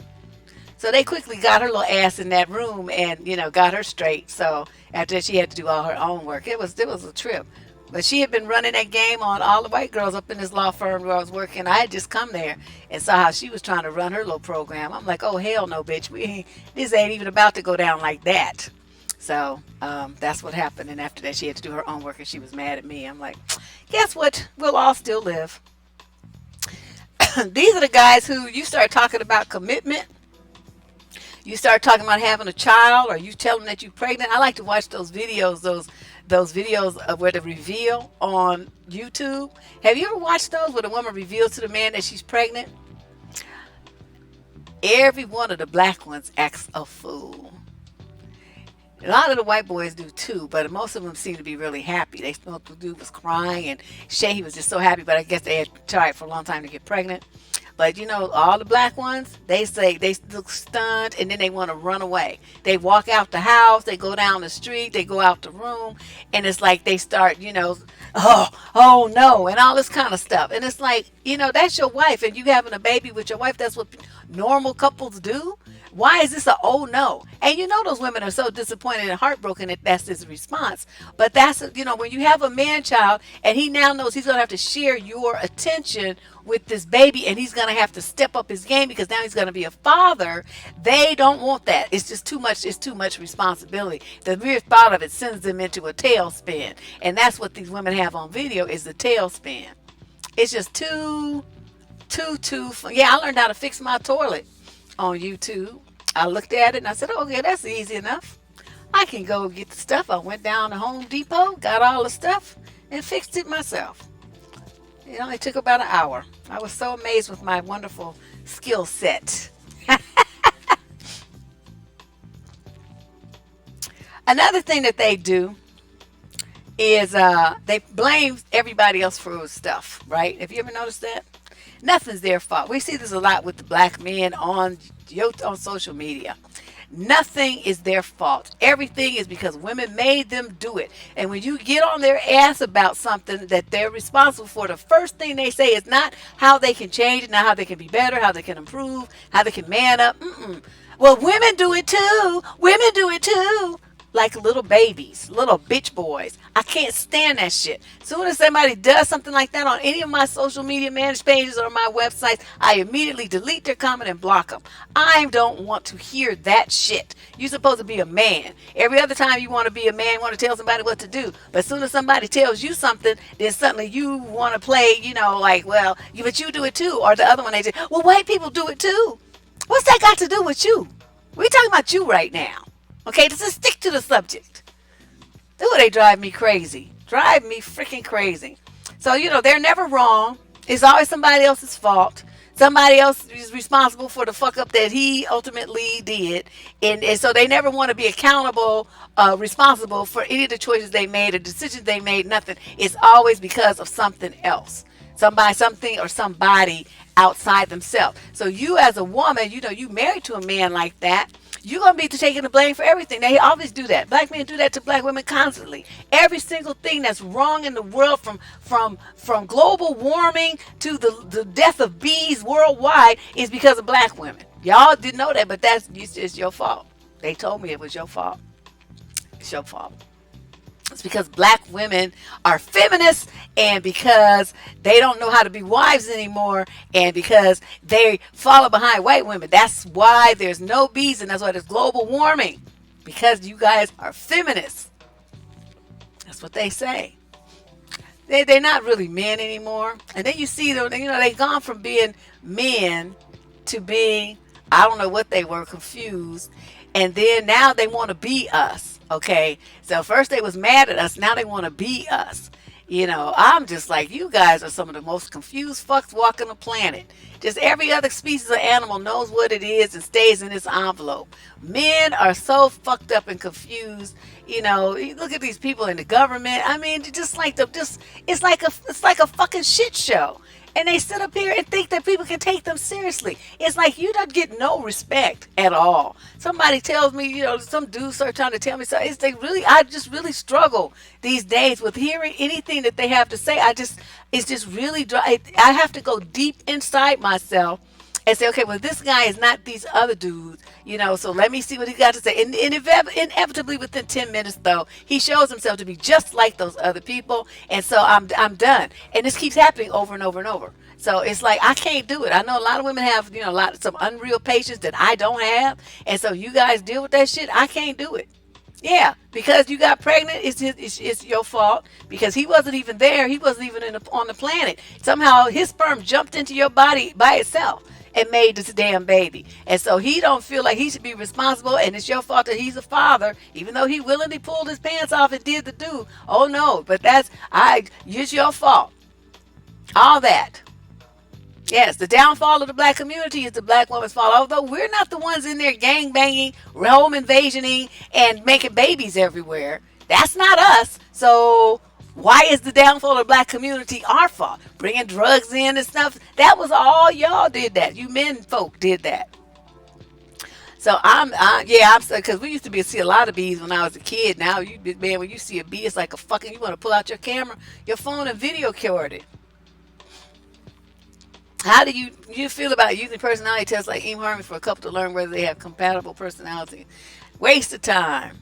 So they quickly got her little ass in that room and, got her straight. So after that, she had to do all her own work. It was a trip. But she had been running that game on all the white girls up in this law firm where I was working. I had just come there and saw how she was trying to run her little program. I'm like, oh, hell no, bitch. This ain't even about to go down like that. So that's what happened. And after that, she had to do her own work and she was mad at me. I'm like, guess what? We'll all still live. These are the guys who you start talking about commitment. You start talking about having a child or you tell them that you're pregnant. I like to watch those videos, those videos of where the reveal on YouTube. Have you ever watched those where the woman reveals to the man that she's pregnant? Every one of the black ones acts a fool. A lot of the white boys do too, but most of them seem to be really happy. They smoked the dude was crying and Shay was just so happy, but I guess they had tried for a long time to get pregnant. But all the black ones, they say they look stunned and then they want to run away. They walk out the house, they go down the street, they go out the room, and it's like they start, oh no, and all this kind of stuff. And it's like, that's your wife and you having a baby with your wife. That's what normal couples do. Why is this a oh no? And those women are so disappointed and heartbroken that that's his response. But that's, when you have a man child and he now knows he's going to have to share your attention with this baby and he's going to have to step up his game because now he's going to be a father. They don't want that. It's just too much. It's too much responsibility. The mere thought of it sends them into a tailspin. And that's what these women have on video is the tailspin. It's just too. Yeah, I learned how to fix my toilet on YouTube. I looked at it and I said, okay, that's easy enough. I can go get the stuff. I went down to Home Depot, got all the stuff, and fixed it myself. It only took about an hour. I was so amazed with my wonderful skill set. Another thing that they do is they blame everybody else for stuff, right? Have you ever noticed that? Nothing's their fault. We see this a lot with the black men on social media. Nothing is their fault. Everything is because women made them do it. And when you get on their ass about something that they're responsible for, the first thing they say is not how they can change it, not how they can be better, how they can improve, how they can man up. Well, women do it too. Women do it too. like little babies, little bitch boys. I can't stand that shit. Soon as somebody does something like that on any of my social media managed pages or my websites, I immediately delete their comment and block them. I don't want to hear that shit. You're supposed to be a man. Every other time you want to be a man, you want to tell somebody what to do. But as soon as somebody tells you something, then suddenly you want to play, like, well, but you do it too. Or the other one, they say, well, white people do it too. What's that got to do with you? We're talking about you right now. Okay, just stick to the subject. Ooh, they drive me crazy. Drive me freaking crazy. So, they're never wrong. It's always somebody else's fault. Somebody else is responsible for the fuck up that he ultimately did. And so they never want to be accountable, responsible for any of the choices they made or decisions they made, nothing. It's always because of something else. Somebody, something, or somebody outside themselves. So you as a woman, you married to a man like that, you're going to be taking the blame for everything. They always do that. Black men do that to black women constantly. Every single thing that's wrong in the world, from global warming to the death of bees worldwide, is because of black women. Y'all didn't know that, but it's your fault. They told me it was your fault. It's your fault. It's because black women are feminists, and because they don't know how to be wives anymore, and because they follow behind white women. That's why there's no bees, and that's why there's global warming. Because you guys are feminists. That's what they say. They're not really men anymore. And then you see them, they've gone from being men to being, I don't know what they were, confused. And then now they want to be us. Okay, so first they was mad at us, now they want to be us. I'm just like, you guys are some of the most confused fucks walking the planet. Just every other species of animal knows what it is and stays in its envelope. Men are so fucked up and confused. You look at these people in the government. I mean, it's like a fucking shit show. And they sit up here and think that people can take them seriously. It's like you don't get no respect at all. Somebody tells me, some dudes start trying to tell me something. I just really struggle these days with hearing anything that they have to say. It's just really dry. I have to go deep inside myself and say, okay, well, this guy is not these other dudes, so let me see what he got to say. And inevitably within 10 minutes, though, he shows himself to be just like those other people. And so I'm done. And this keeps happening over and over and over. So it's like, I can't do it. I know a lot of women have, some unreal patience that I don't have. And so you guys deal with that shit. I can't do it. Yeah, because you got pregnant, it's your fault. Because he wasn't even there. He wasn't even on the planet. Somehow his sperm jumped into your body by itself and made this damn baby. And so he don't feel like he should be responsible, and it's your fault that he's a father, even though he willingly pulled his pants off and did the do. Oh no, but it's your fault. All that. Yes, the downfall of the black community is the black woman's fault. Although we're not the ones in there gang banging, home invasioning, and making babies everywhere. That's not us. So why is the downfall of the black community our fault? Bringing drugs in and stuff. That was all y'all did that. You men folk did that. So I'm because we used to see a lot of bees when I was a kid. Now when you see a bee, it's like you want to pull out your phone and video record it. How do you feel about using personality tests like eHarmony for a couple to learn whether they have compatible personality? Waste of time.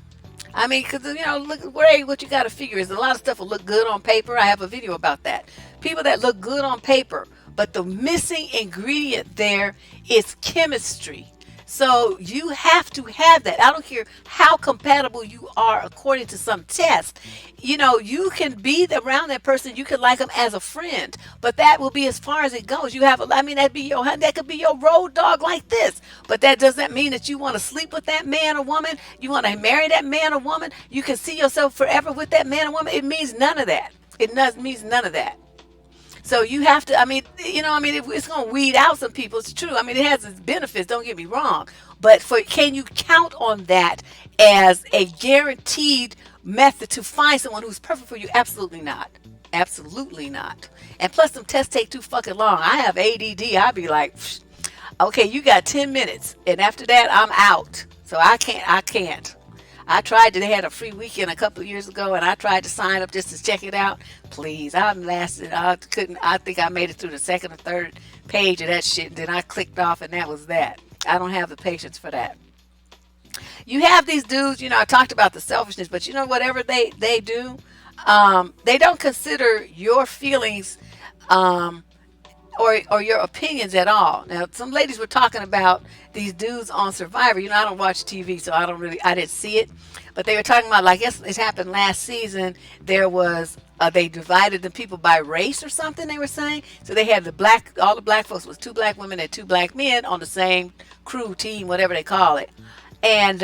I mean, because, look, what you got to figure is a lot of stuff will look good on paper. I have a video about that. People that look good on paper, but the missing ingredient there is chemistry. So you have to have that. I don't care how compatible you are according to some test. You can be around that person. You can like them as a friend, but that will be as that could be your road dog like this. But that doesn't mean that you want to sleep with that man or woman. You want to marry that man or woman. You can see yourself forever with that man or woman. It means none of that. Means none of that. So you have to, it's going to weed out some people. It's true. It has its benefits. Don't get me wrong. But can you count on that as a guaranteed method to find someone who's perfect for you? Absolutely not. Absolutely not. And plus, some tests take too fucking long. I have ADD. I'd be like, okay, you got 10 minutes. And after that, I'm out. So I can't. I tried they had a free weekend a couple of years ago, and I tried to sign up just to check it out. Please, I think I made it through the second or third page of that shit, and then I clicked off, and that was that. I don't have the patience for that. you have these dudes, I talked about the selfishness, but whatever they do, they don't consider your feelings, um, or your opinions at all. Now, some ladies were talking about these dudes on Survivor. I don't watch TV, so I didn't see it, but they were talking about, like, yes, it happened last season. There was they divided the people by race or something. They were saying, so they had all the black folks was two black women and two black men on the same crew team, whatever they call it, and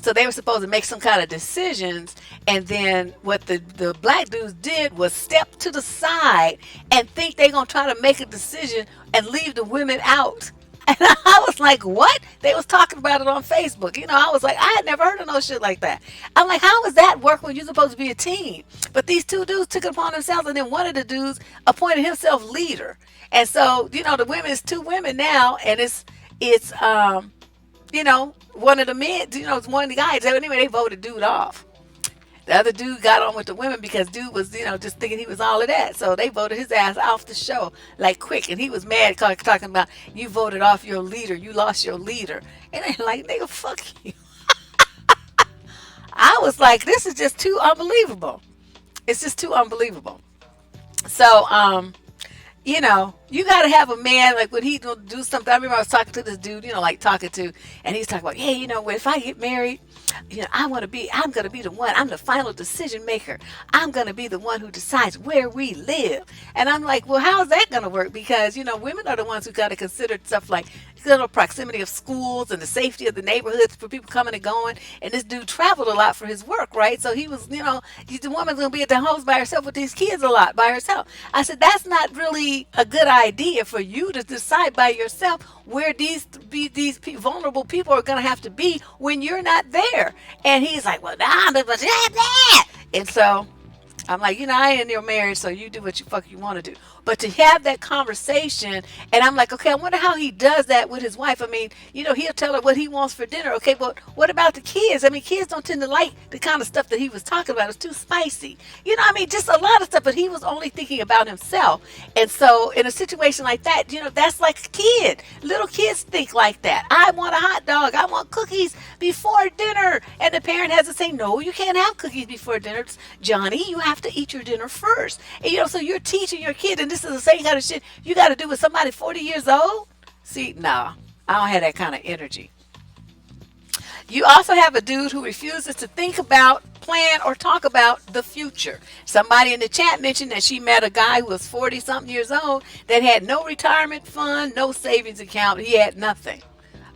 so they were supposed to make some kind of decisions, and then what the black dudes did was step to the side and think they're gonna try to make a decision and leave the women out. And I was like, what? They was talking about it on Facebook. I was like, I had never heard of no shit like that. I'm like, how does that work when you're supposed to be a team? But these two dudes took it upon themselves, and then one of the dudes appointed himself leader. And so, the women is two women now, and it's one of the men, it's one of the guys. Anyway, they voted dude off. The other dude got on with the women because dude was, just thinking he was all of that. So they voted his ass off the show like quick. And he was mad, talking about, you voted off your leader. You lost your leader. And they like, nigga, fuck you. I was like, this is just too unbelievable. It's just too unbelievable. So, you got to have a man, like when he gonna do something. I remember I was talking to this dude, and he's talking about, yeah, if I get married, I'm going to be the one. I'm the final decision maker. I'm going to be the one who decides where we live. And I'm like, well, how's that going to work? Because, women are the ones who got to consider stuff like, proximity of schools and the safety of the neighborhoods for people coming and going. And this dude traveled a lot for his work, right? So he was, the woman's going to be at the house by herself with these kids a lot by herself. I said, that's not really a good idea for you to decide by yourself where these vulnerable people are going to have to be when you're not there. And he's like, well, nah, but and so I'm like, I ain't in your marriage, so you do what you want to do. But to have that conversation, and I'm like, okay, I wonder how he does that with his wife. I mean, he'll tell her what he wants for dinner. Okay, but what about the kids? I mean, kids don't tend to like the kind of stuff that he was talking about. It's too spicy. Just a lot of stuff, but he was only thinking about himself. And so in a situation like that, that's like a kid. Little kids think like that. I want a hot dog. I want cookies before dinner. And the parent has to say, no, you can't have cookies before dinner. Johnny, you have to eat your dinner first. And, so you're teaching your kid, and this is the same kind of shit you got to do with somebody 40 years old. See, no, I don't have that kind of energy. You also have a dude who refuses to think about, plan, or talk about the future. Somebody in the chat mentioned that she met a guy who was 40 something years old that had no retirement fund, no savings account. He had nothing.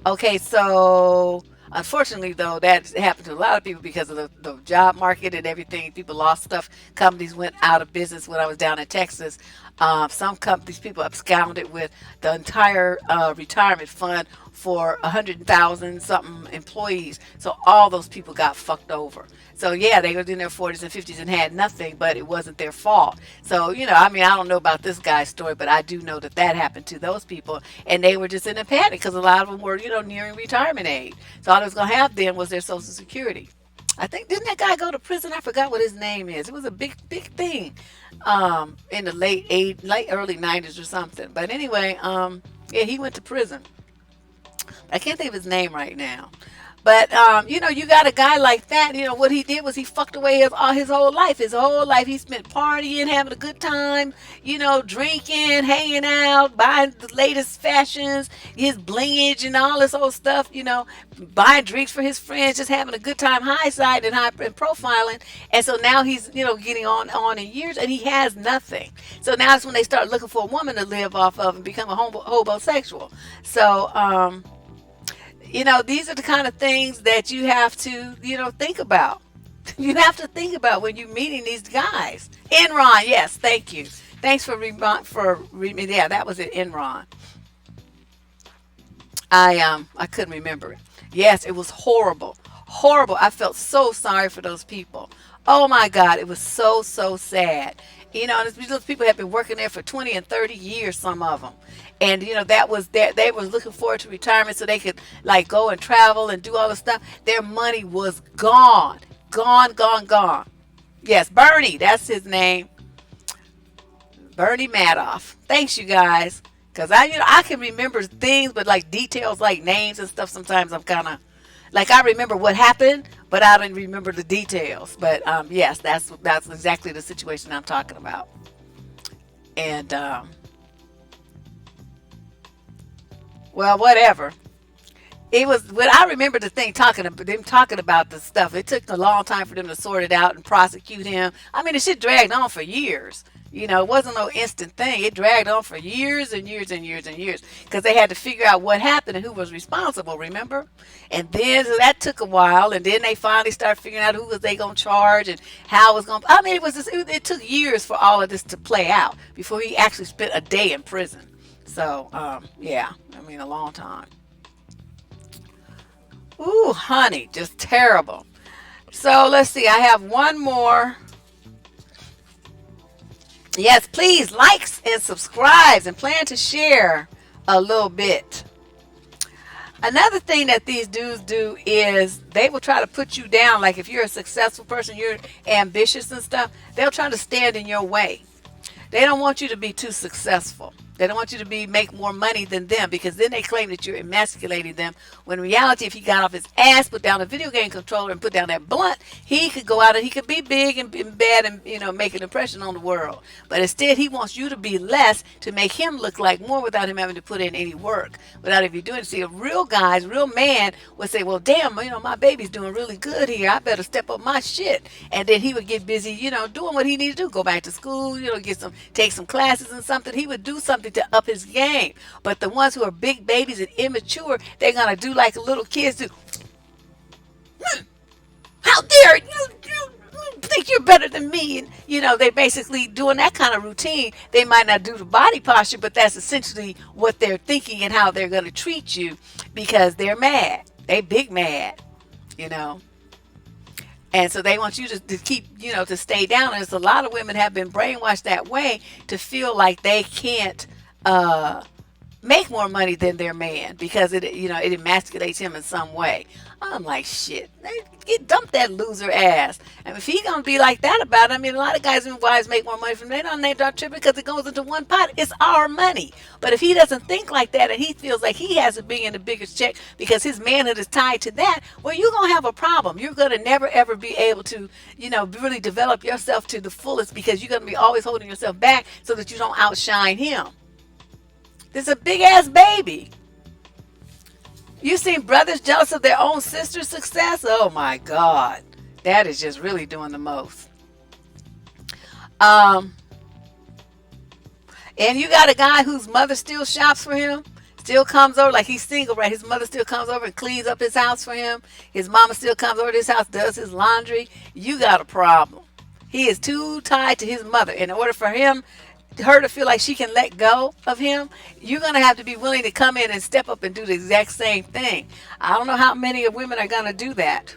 Okay, so unfortunately, though, that happened to a lot of people because of the job market and everything. People lost stuff. Companies went out of business. When I was down in Texas, some companies, people absconded with the entire retirement fund for 100,000 something employees. So all those people got fucked over. So yeah, they were in their 40s and 50s and had nothing, but it wasn't their fault. So, I don't know about this guy's story, but I do know that happened to those people. And they were just in a panic because a lot of them were, nearing retirement age. So all they was going to have then was their Social Security. I think, didn't that guy go to prison? I forgot what his name is. It was a big thing in the early 90s or something. But anyway, yeah, he went to prison. I can't think of his name right now. But, you got a guy like that, what he did was he fucked away his whole life. His whole life he spent partying, having a good time, drinking, hanging out, buying the latest fashions, his blingage and all this old stuff, buying drinks for his friends, just having a good time, high side and profiling. And so now he's, getting on in years and he has nothing. So now it's when they start looking for a woman to live off of and become a homosexual. So, these are the kind of things that you have to, think about. You have to think about when you're meeting these guys. Enron, yes, thank you. Thanks for yeah, that was it, Enron. I couldn't remember it. Yes, it was horrible. Horrible. I felt so sorry for those people. Oh my God, it was so sad. Those people have been working there for 20 and 30 years, some of them. And, that was they were looking forward to retirement so they could like go and travel and do all the stuff. Their money was gone. Gone. Yes, Bernie, that's his name. Bernie Madoff. Thanks, you guys. Because I can remember things, but like details like names and stuff, sometimes I'm kind of, Like I remember what happened, but I didn't remember the details. But yes, that's exactly the situation I'm talking about. And well, whatever. It was when I remember the thing talking about them talking about the stuff. It took a long time for them to sort it out and prosecute him. I mean, the shit dragged on for years. You know, it wasn't no instant thing. It dragged on for years and years and years and years because they had to figure out what happened and who was responsible. Remember? And then so that took a while, and then they finally started figuring out who was they gonna charge and how it was gonna. I mean, it was just, it took years for all of this to play out before he actually spent a day in prison. So yeah, I mean, a long time. Ooh, honey, just terrible. So let's see. I have one more. Yes, please likes and subscribes and plan to share a little bit. Another thing that these dudes do is they will try to put you down. Like if you're a successful person, you're ambitious and stuff, they'll try to stand in your way. They don't want you to be too successful. They don't want you to be make more money than them because then they claim that you're emasculating them. When in reality, if he got off his ass, put down a video game controller, and put down that blunt, he could go out and he could be big and be bad and make an impression on the world. But instead, he wants you to be less to make him look like more without him having to put in any work. Without if you do it, see, a real guy's real man would say, "Well, damn, my baby's doing really good here. I better step up my shit." And then he would get busy, doing what he needed to do, go back to school, take some classes and something. He would do something to up his game. But the ones who are big babies and immature, they're gonna do like little kids do. How dare you think you're better than me? And they basically doing that kind of routine. They might not do the body posture, but that's essentially what they're thinking and how they're gonna treat you because they're mad. They big mad, you know. And so they want you to keep, to stay down. And a lot of women have been brainwashed that way to feel like they can't make more money than their man because it emasculates him in some way. I'm like, shit, dump that loser ass. And if he gonna be like that about it, I mean, a lot of guys and wives make more money from that on their tripping because it goes into one pot. It's our money. But if he doesn't think like that and he feels like he has to bring in the biggest check because his manhood is tied to that, well, you're gonna have a problem. You're gonna never ever be able to, really develop yourself to the fullest because you're gonna be always holding yourself back so that you don't outshine him. This is a big ass baby. You seen brothers jealous of their own sister's success? Oh my God. That is just really doing the most. And you got a guy whose mother still shops for him, still comes over, like he's single, right? His mother still comes over and cleans up his house for him. His mama still comes over to his house, does his laundry. You got a problem. He is too tied to his mother. In order for her to feel like she can let go of him, you're going to have to be willing to come in and step up and do the exact same thing. I don't know how many of women are going to do that.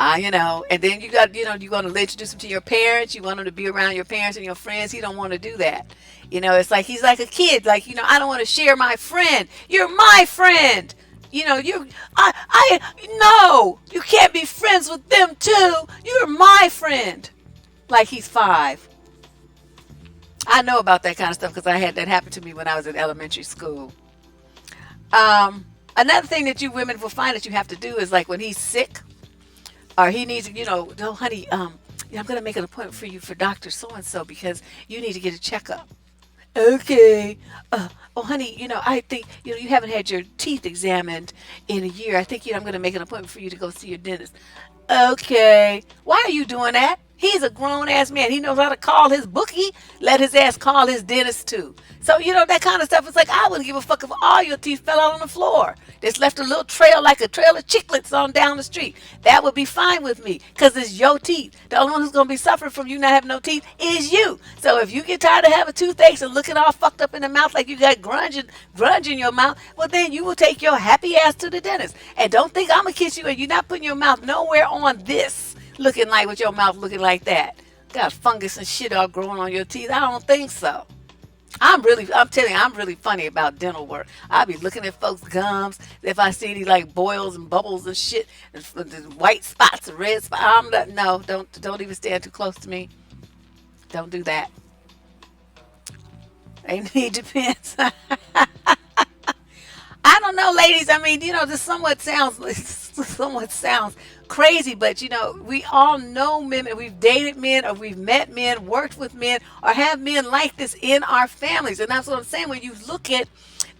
And then you got, you want to introduce him to your parents. You want him to be around your parents and your friends. He don't want to do that. It's like, he's like a kid. Like, I don't want to share my friend. You're my friend. No, you can't be friends with them too. You're my friend. Like he's 5. I know about that kind of stuff because I had that happen to me when I was in elementary school. Another thing that you women will find that you have to do is like when he's sick or he needs, no, honey, I'm going to make an appointment for you for Dr. So-and-so because you need to get a checkup. Okay. Oh, honey, I think, you haven't had your teeth examined in a year. I think, I'm going to make an appointment for you to go see your dentist. Okay. Why are you doing that? He's a grown-ass man. He knows how to call his bookie. Let his ass call his dentist, too. So, that kind of stuff. It's like, I wouldn't give a fuck if all your teeth fell out on the floor. Just left a little trail like a trail of chiclets on down the street. That would be fine with me because it's your teeth. The only one who's going to be suffering from you not having no teeth is you. So if you get tired of having toothaches and looking all fucked up in the mouth like you got grunge in your mouth, well, then you will take your happy ass to the dentist. And don't think I'm going to kiss you and you're not putting your mouth nowhere on this. Looking like with your mouth looking like that. Got fungus and shit all growing on your teeth. I don't think so. I'm telling you, I'm really funny about dental work. I be looking at folks' gums. If I see any like boils and bubbles and shit, and white spots and red spots, don't even stand too close to me. Don't do that. It depends. I don't know. ladies, I mean, this somewhat sounds crazy, but we all know men, we've dated men, or we've met men, worked with men, or have men like this in our families. And that's what I'm saying. When you look at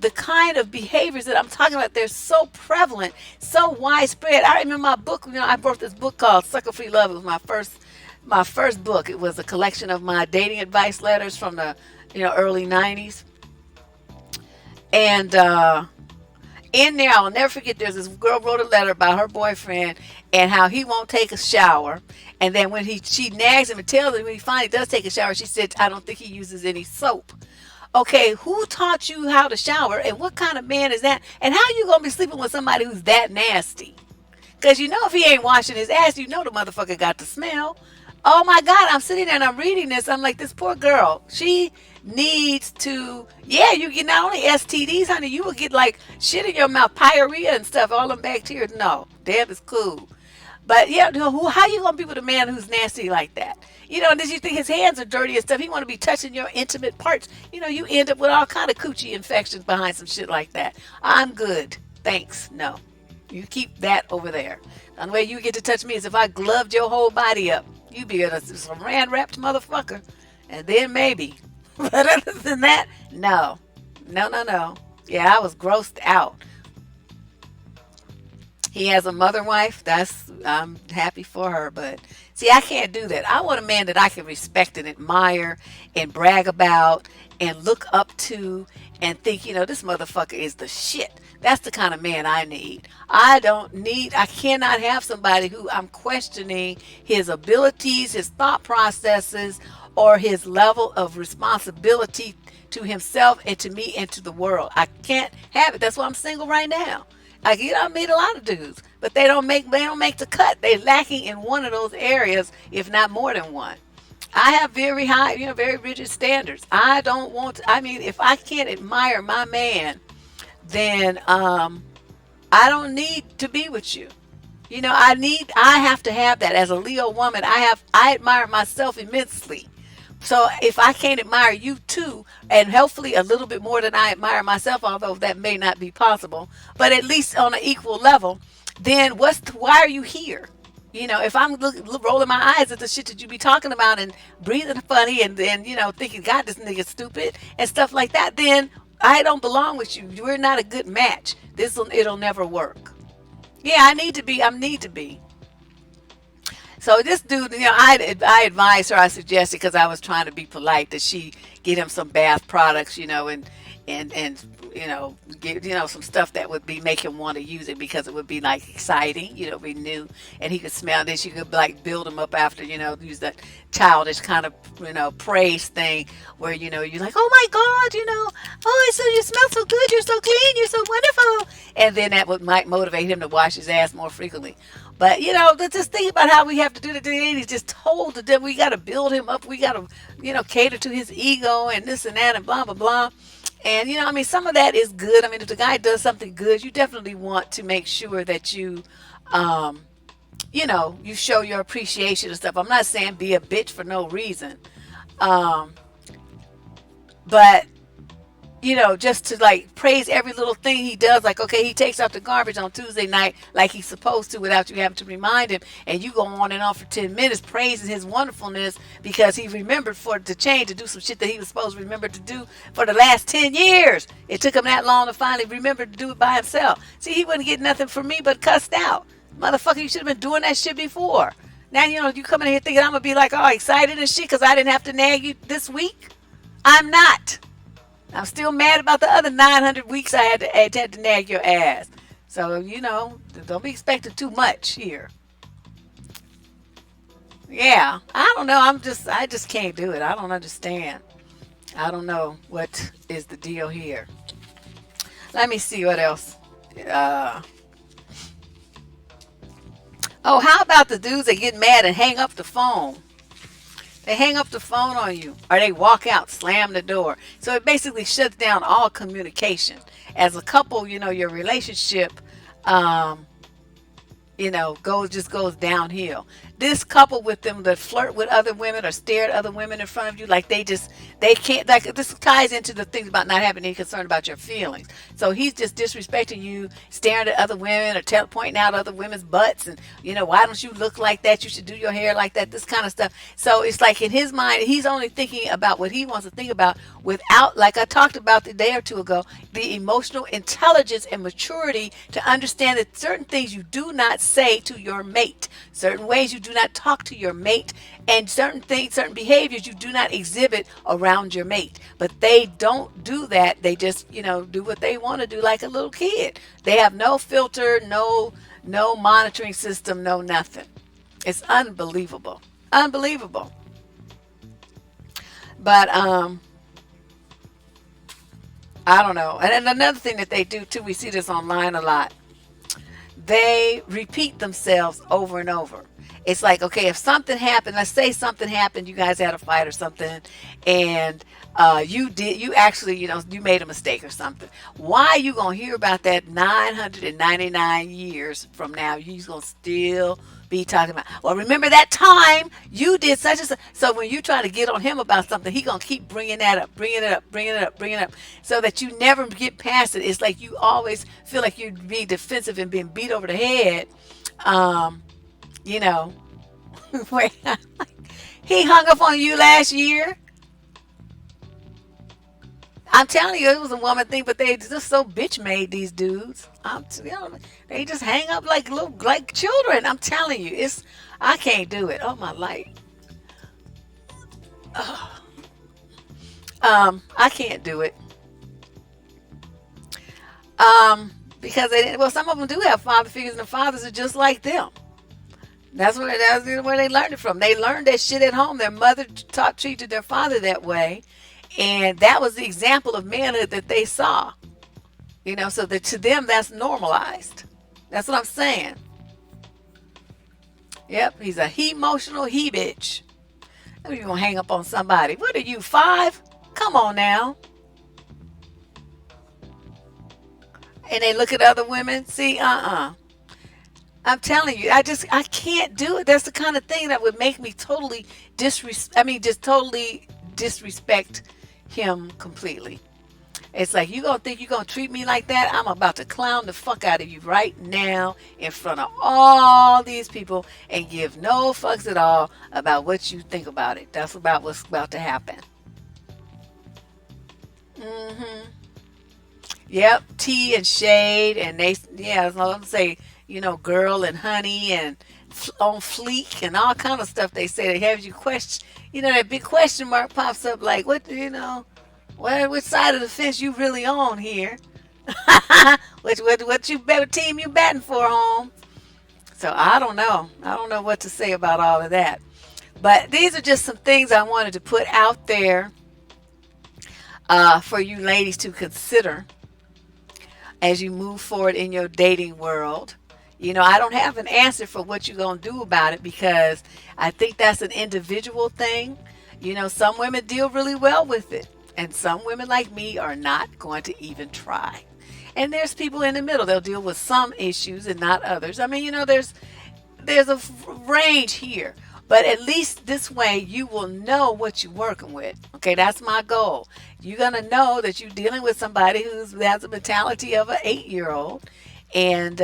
the kind of behaviors that I'm talking about, they're so prevalent, so widespread. I remember my book, I wrote this book called Sucker Free Love. It was my first book. It was a collection of my dating advice letters from the early 90s. And in there, I'll never forget, there's this girl wrote a letter about her boyfriend and how he won't take a shower. And then when she nags him and tells him when he finally does take a shower, she said, I don't think he uses any soap. Okay, who taught you how to shower, and what kind of man is that? And how you gonna be sleeping with somebody who's that nasty? Because if he ain't washing his ass, the motherfucker got the smell. Oh my God, I'm sitting there and I'm reading this. I'm like, this poor girl, she needs to, yeah, you get not only STDs, honey, you will get like shit in your mouth, pyorrhea and stuff, all them bacteria. No, Deb is cool. But yeah, how you gonna be with a man who's nasty like that? And did you think his hands are dirty and stuff? He want to be touching your intimate parts. You end up with all kind of coochie infections behind some shit like that. I'm good. Thanks. No. You keep that over there. The only way you get to touch me is if I gloved your whole body up. You be a saran wrapped motherfucker. And then maybe. But other than that, no. No, no, no. Yeah, I was grossed out. He has a mother wife. I'm happy for her, but see, I can't do that. I want a man that I can respect and admire and brag about and look up to and think, this motherfucker is the shit. That's the kind of man I need. I cannot have somebody who I'm questioning his abilities, his thought processes, or his level of responsibility to himself and to me and to the world. I can't have it. That's why I'm single right now. I meet a lot of dudes, but they don't make the cut. They're lacking in one of those areas, if not more than one. I have very high, very rigid standards. I don't want to, if I can't admire my man, then I don't need to be with you. I have to have that as a Leo woman. I admire myself immensely. So if I can't admire you too, and hopefully a little bit more than I admire myself, although that may not be possible, but at least on an equal level, then why are you here? If I'm rolling my eyes at the shit that you be talking about and breathing funny and then, thinking, God, this nigga's stupid and stuff like that, then I don't belong with you. We're not a good match. It'll never work. Yeah, I need to be. So this dude, I advised her, I suggested, because I was trying to be polite, that she get him some bath products, and get, some stuff that would make him want to use it, because it would be like exciting, be new, and he could smell this. You could like build him up after, use that childish kind of, praise thing where, you're like, oh my God, oh, so you smell so good, you're so clean, you're so wonderful. And then that might motivate him to wash his ass more frequently. But, just think about how we have to do the thing. He's just told the devil we got to build him up. We got to, cater to his ego and this and that and blah, blah, blah. And, some of that is good. If the guy does something good, you definitely want to make sure that you, you show your appreciation and stuff. I'm not saying be a bitch for no reason. But, just to like praise every little thing he does. Like, okay, he takes out the garbage on Tuesday night like he's supposed to without you having to remind him. And you go on and on for 10 minutes praising his wonderfulness because he remembered to change, to do some shit that he was supposed to remember to do for the last 10 years. It took him that long to finally remember to do it by himself. See, he wouldn't get nothing from me but cussed out. Motherfucker, you should have been doing that shit before. Now, you coming in here thinking I'm going to be like, oh, excited and shit because I didn't have to nag you this week. I'm not. I'm still mad about the other 900 weeks I had to nag your ass. So, don't be expecting too much here. Yeah, I don't know. I just can't do it. I don't understand. I don't know what is the deal here. Let me see what else. How about the dudes that get mad and hang up the phone? They hang up the phone on you, or they walk out, slam the door. So it basically shuts down all communication. As a couple, your relationship, goes downhill. this couple with them that flirt with other women or stare at other women in front of you, like they can't, like this ties into the things about not having any concern about your feelings. So he's just disrespecting you, staring at other women or pointing out other women's butts, and why don't you look like that? You should do your hair like that. This kind of stuff. So it's like in his mind, he's only thinking about what he wants to think about without, like I talked about the day or two ago, the emotional intelligence and maturity to understand that certain things you do not say to your mate, certain ways you do not talk to your mate, and certain things, certain behaviors you do not exhibit around your mate. But they don't do that. They just, do what they want to do like a little kid. They have no filter, no monitoring system, no nothing. It's unbelievable. Unbelievable. But I don't know. And another thing that they do too, we see this online a lot. They repeat themselves over and over. It's like, okay, if something happened, let's say something happened, you guys had a fight or something, and you actually, you made a mistake or something. Why are you going to hear about that 999 years from now? You're going to still be talking about, well, remember that time you did such and such. So when you try to get on him about something, he going to keep bringing that up, bringing it up, bringing it up, bringing it up, so that you never get past it. It's like you always feel like you're being defensive and being beat over the head. Wait, he hung up on you last year. I'm telling you, it was a woman thing, but they just so bitch made, these dudes. They just hang up like children. I'm telling you, I can't do it. Oh my life. I can't do it. Because some of them do have father figures, and the fathers are just like them. That's where they learned it from. They learned that shit at home. Their mother treated their father that way, and that was the example of manhood that they saw. So that to them that's normalized. That's what I'm saying. Yep, he's a emotional bitch. How are you gonna hang up on somebody? What are you, 5? Come on now. And they look at other women. See, I'm telling you, I can't do it. That's the kind of thing that would make me totally totally disrespect him completely. It's like, you gonna think you're gonna treat me like that? I'm about to clown the fuck out of you right now in front of all these people and give no fucks at all about what you think about it. That's about what's about to happen. Yep, tea and shade, and as long as say, girl and honey and on fleek and all kind of stuff they say. They have you question, that big question mark pops up like, what, which side of the fence you really on here? what team you batting for, home? So I don't know. I don't know what to say about all of that. But these are just some things I wanted to put out there for you ladies to consider as you move forward in your dating world. I don't have an answer for what you're going to do about it, because I think that's an individual thing. Some women deal really well with it, and some women like me are not going to even try. And there's people in the middle. They'll deal with some issues and not others. I mean, there's a range here. But at least this way you will know what you're working with. Okay, that's my goal. You're going to know that you're dealing with somebody who has the mentality of an 8-year-old, and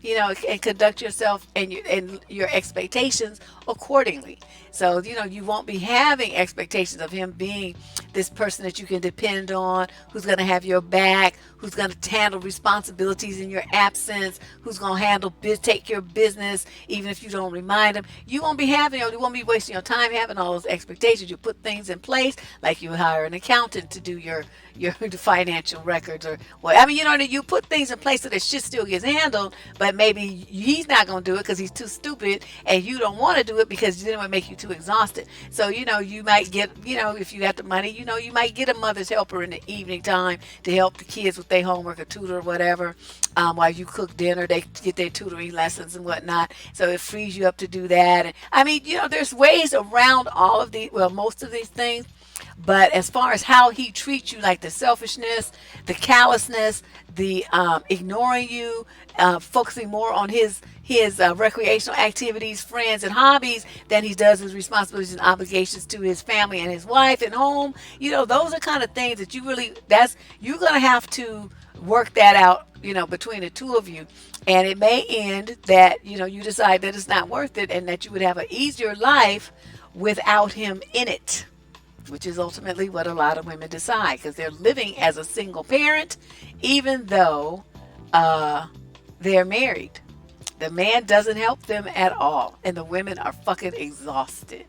and conduct yourself and your expectations accordingly. So, you won't be having expectations of him being this person that you can depend on, who's going to have your back, who's going to handle responsibilities in your absence, who's going to take care of business even if you don't remind him. You won't be you won't be wasting your time having all those expectations. You put things in place, like you hire an accountant to do your financial records, or you put things in place so that shit still gets handled, but maybe he's not going to do it because he's too stupid, and you don't want to do it because then it would make you too exhausted. So, you might get, if you got the money, you might get a mother's helper in the evening time to help the kids with their homework, a tutor or whatever, while you cook dinner. They get their tutoring lessons and whatnot. So it frees you up to do that. And there's ways around all of most of these things. But as far as how he treats you, like the selfishness, the callousness, the ignoring you, focusing more on his recreational activities, friends, and hobbies than he does his responsibilities and obligations to his family and his wife and home. Those are kind of things that you're gonna have to work that out. Between the two of you, and it may end that you decide that it's not worth it, and that you would have an easier life without him in it, which is ultimately what a lot of women decide, because they're living as a single parent, even though they're married. The man doesn't help them at all, and the women are fucking exhausted.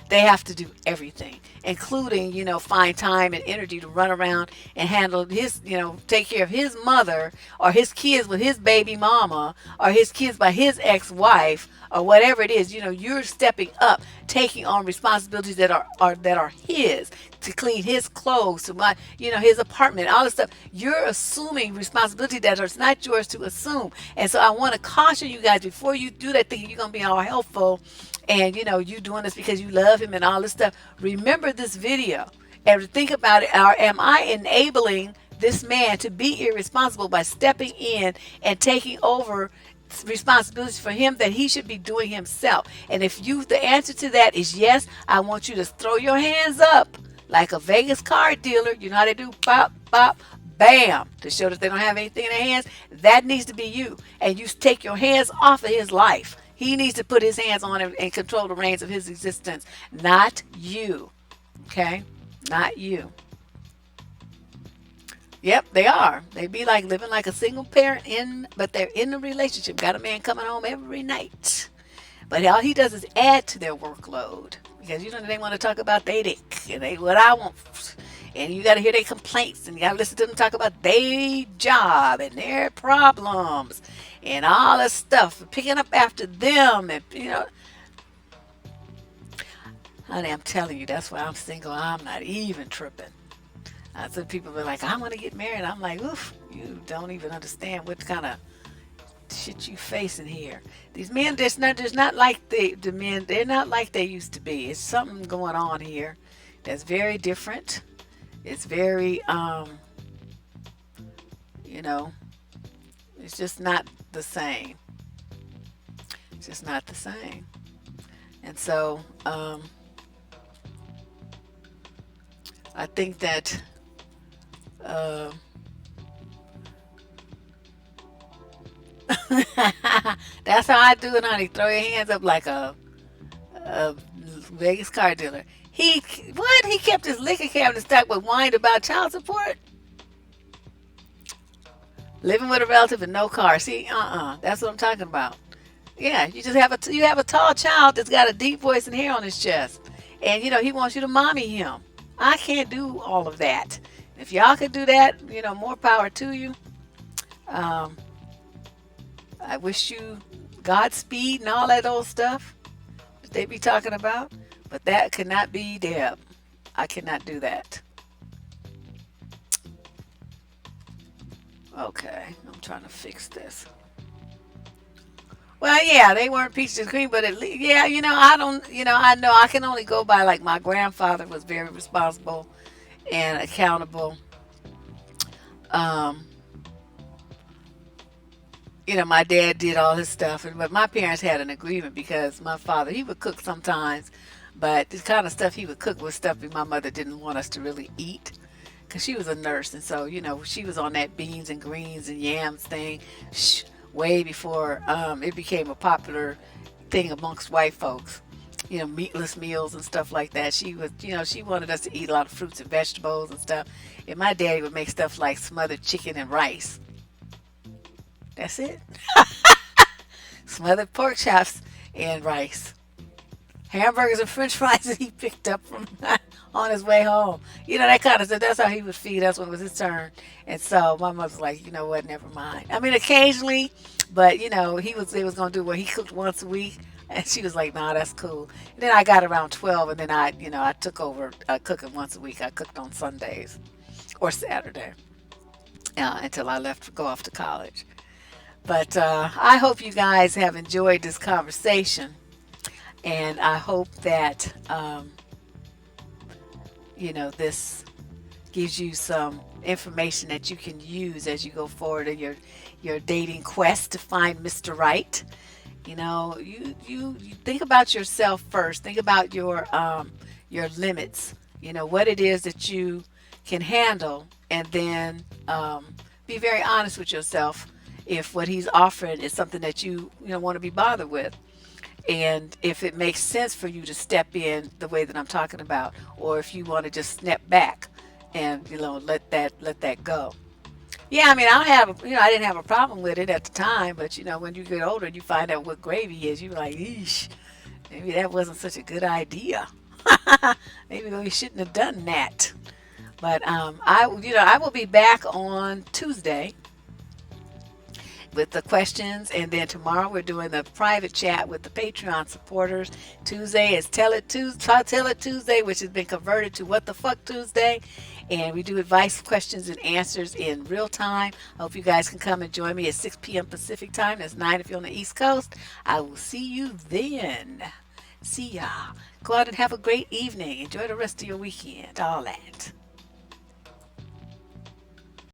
They have to do everything, including, find time and energy to run around and handle take care of his mother, or his kids with his baby mama, or his kids by his ex-wife, or whatever it is. You're stepping up, taking on responsibilities that are his, to clean his clothes, his apartment, all this stuff. You're assuming responsibility that is not yours to assume. And so I want to caution you guys, before you do that thing, you're gonna be all helpful, and you doing this because you love him and all this stuff. Remember this video and think about it. Am I enabling this man to be irresponsible by stepping in and taking over responsibilities for him that he should be doing himself? And if the answer to that is yes, I want you to throw your hands up like a Vegas card dealer. You know how they do? Pop, pop, bam, to show that they don't have anything in their hands. That needs to be you. And you take your hands off of his life. He needs to put his hands on him and control the reins of his existence, not you. Okay? Not you. Yep, they are. They be like living like a single parent, but they're in a relationship. Got a man coming home every night. But all he does is add to their workload. Because they want to talk about their dick and what I want. And you got to hear their complaints, and you got to listen to them talk about their job and their problems and all this stuff, picking up after them. And honey, I'm telling you, that's why I'm single. I'm not even tripping. Some people are like, I want to get married. I'm like, oof, you don't even understand what kind of shit you facing here. These men, there's not like the men. They're not like they used to be. It's something going on here that's very different. It's very, it's just not the same. It's just not the same. And so, I think that, that's how I do it, honey. Throw your hands up like a Vegas car dealer. He kept his liquor cabinet stocked with wine about child support. Living with a relative and no car. See, that's what I'm talking about. Yeah, you just have a tall child that's got a deep voice and hair on his chest, and he wants you to mommy him. I can't do all of that. If y'all could do that, more power to you. I wish you Godspeed and all that old stuff that they be talking about. But that could not be Deb. I cannot do that. Okay, I'm trying to fix this. Well, yeah, they weren't peaches and cream, but at least, yeah, I don't, I know I can only go by, like, my grandfather was very responsible and accountable. Um, my dad did all his stuff, but my parents had an agreement, because my father, he would cook sometimes, but the kind of stuff he would cook was stuff my mother didn't want us to really eat, because she was a nurse, and so she was on that beans and greens and yams thing way before it became a popular thing amongst white folks. Meatless meals and stuff like that. She was, she wanted us to eat a lot of fruits and vegetables and stuff. And my daddy would make stuff like smothered chicken and rice. That's it. Smothered pork chops and rice. Hamburgers and french fries that he picked up from on his way home. That kind of stuff. That's how he would feed us when it was his turn. And so my mother was like, you know what, never mind. I mean, occasionally, but he was going to do what he cooked once a week. And she was like, nah, that's cool. And then I got around 12, and then I took over cooking once a week. I cooked on Sundays or Saturday until I left to go off to college. But I hope you guys have enjoyed this conversation. And I hope that, this gives you some information that you can use as you go forward in your dating quest to find Mr. Right. You think about yourself first. Think about your limits. What it is that you can handle, and then be very honest with yourself if what he's offering is something that you want to be bothered with, and if it makes sense for you to step in the way that I'm talking about, or if you want to just step back and let that go. Yeah, I mean, I didn't have a problem with it at the time, but when you get older, you find out what gravy is. You're like, eesh, maybe that wasn't such a good idea. Maybe we shouldn't have done that. But I will be back on Tuesday with the questions, and then tomorrow we're doing the private chat with the Patreon supporters. Tuesday is Tell It Tuesday, which has been converted to What the Fuck Tuesday, and we do advice, questions, and answers in real time. I hope you guys can come and join me at 6 p.m. Pacific time. That's 9 if you're on the East Coast. I will see you then. See ya. Go out and have a great evening. Enjoy the rest of your weekend. All that.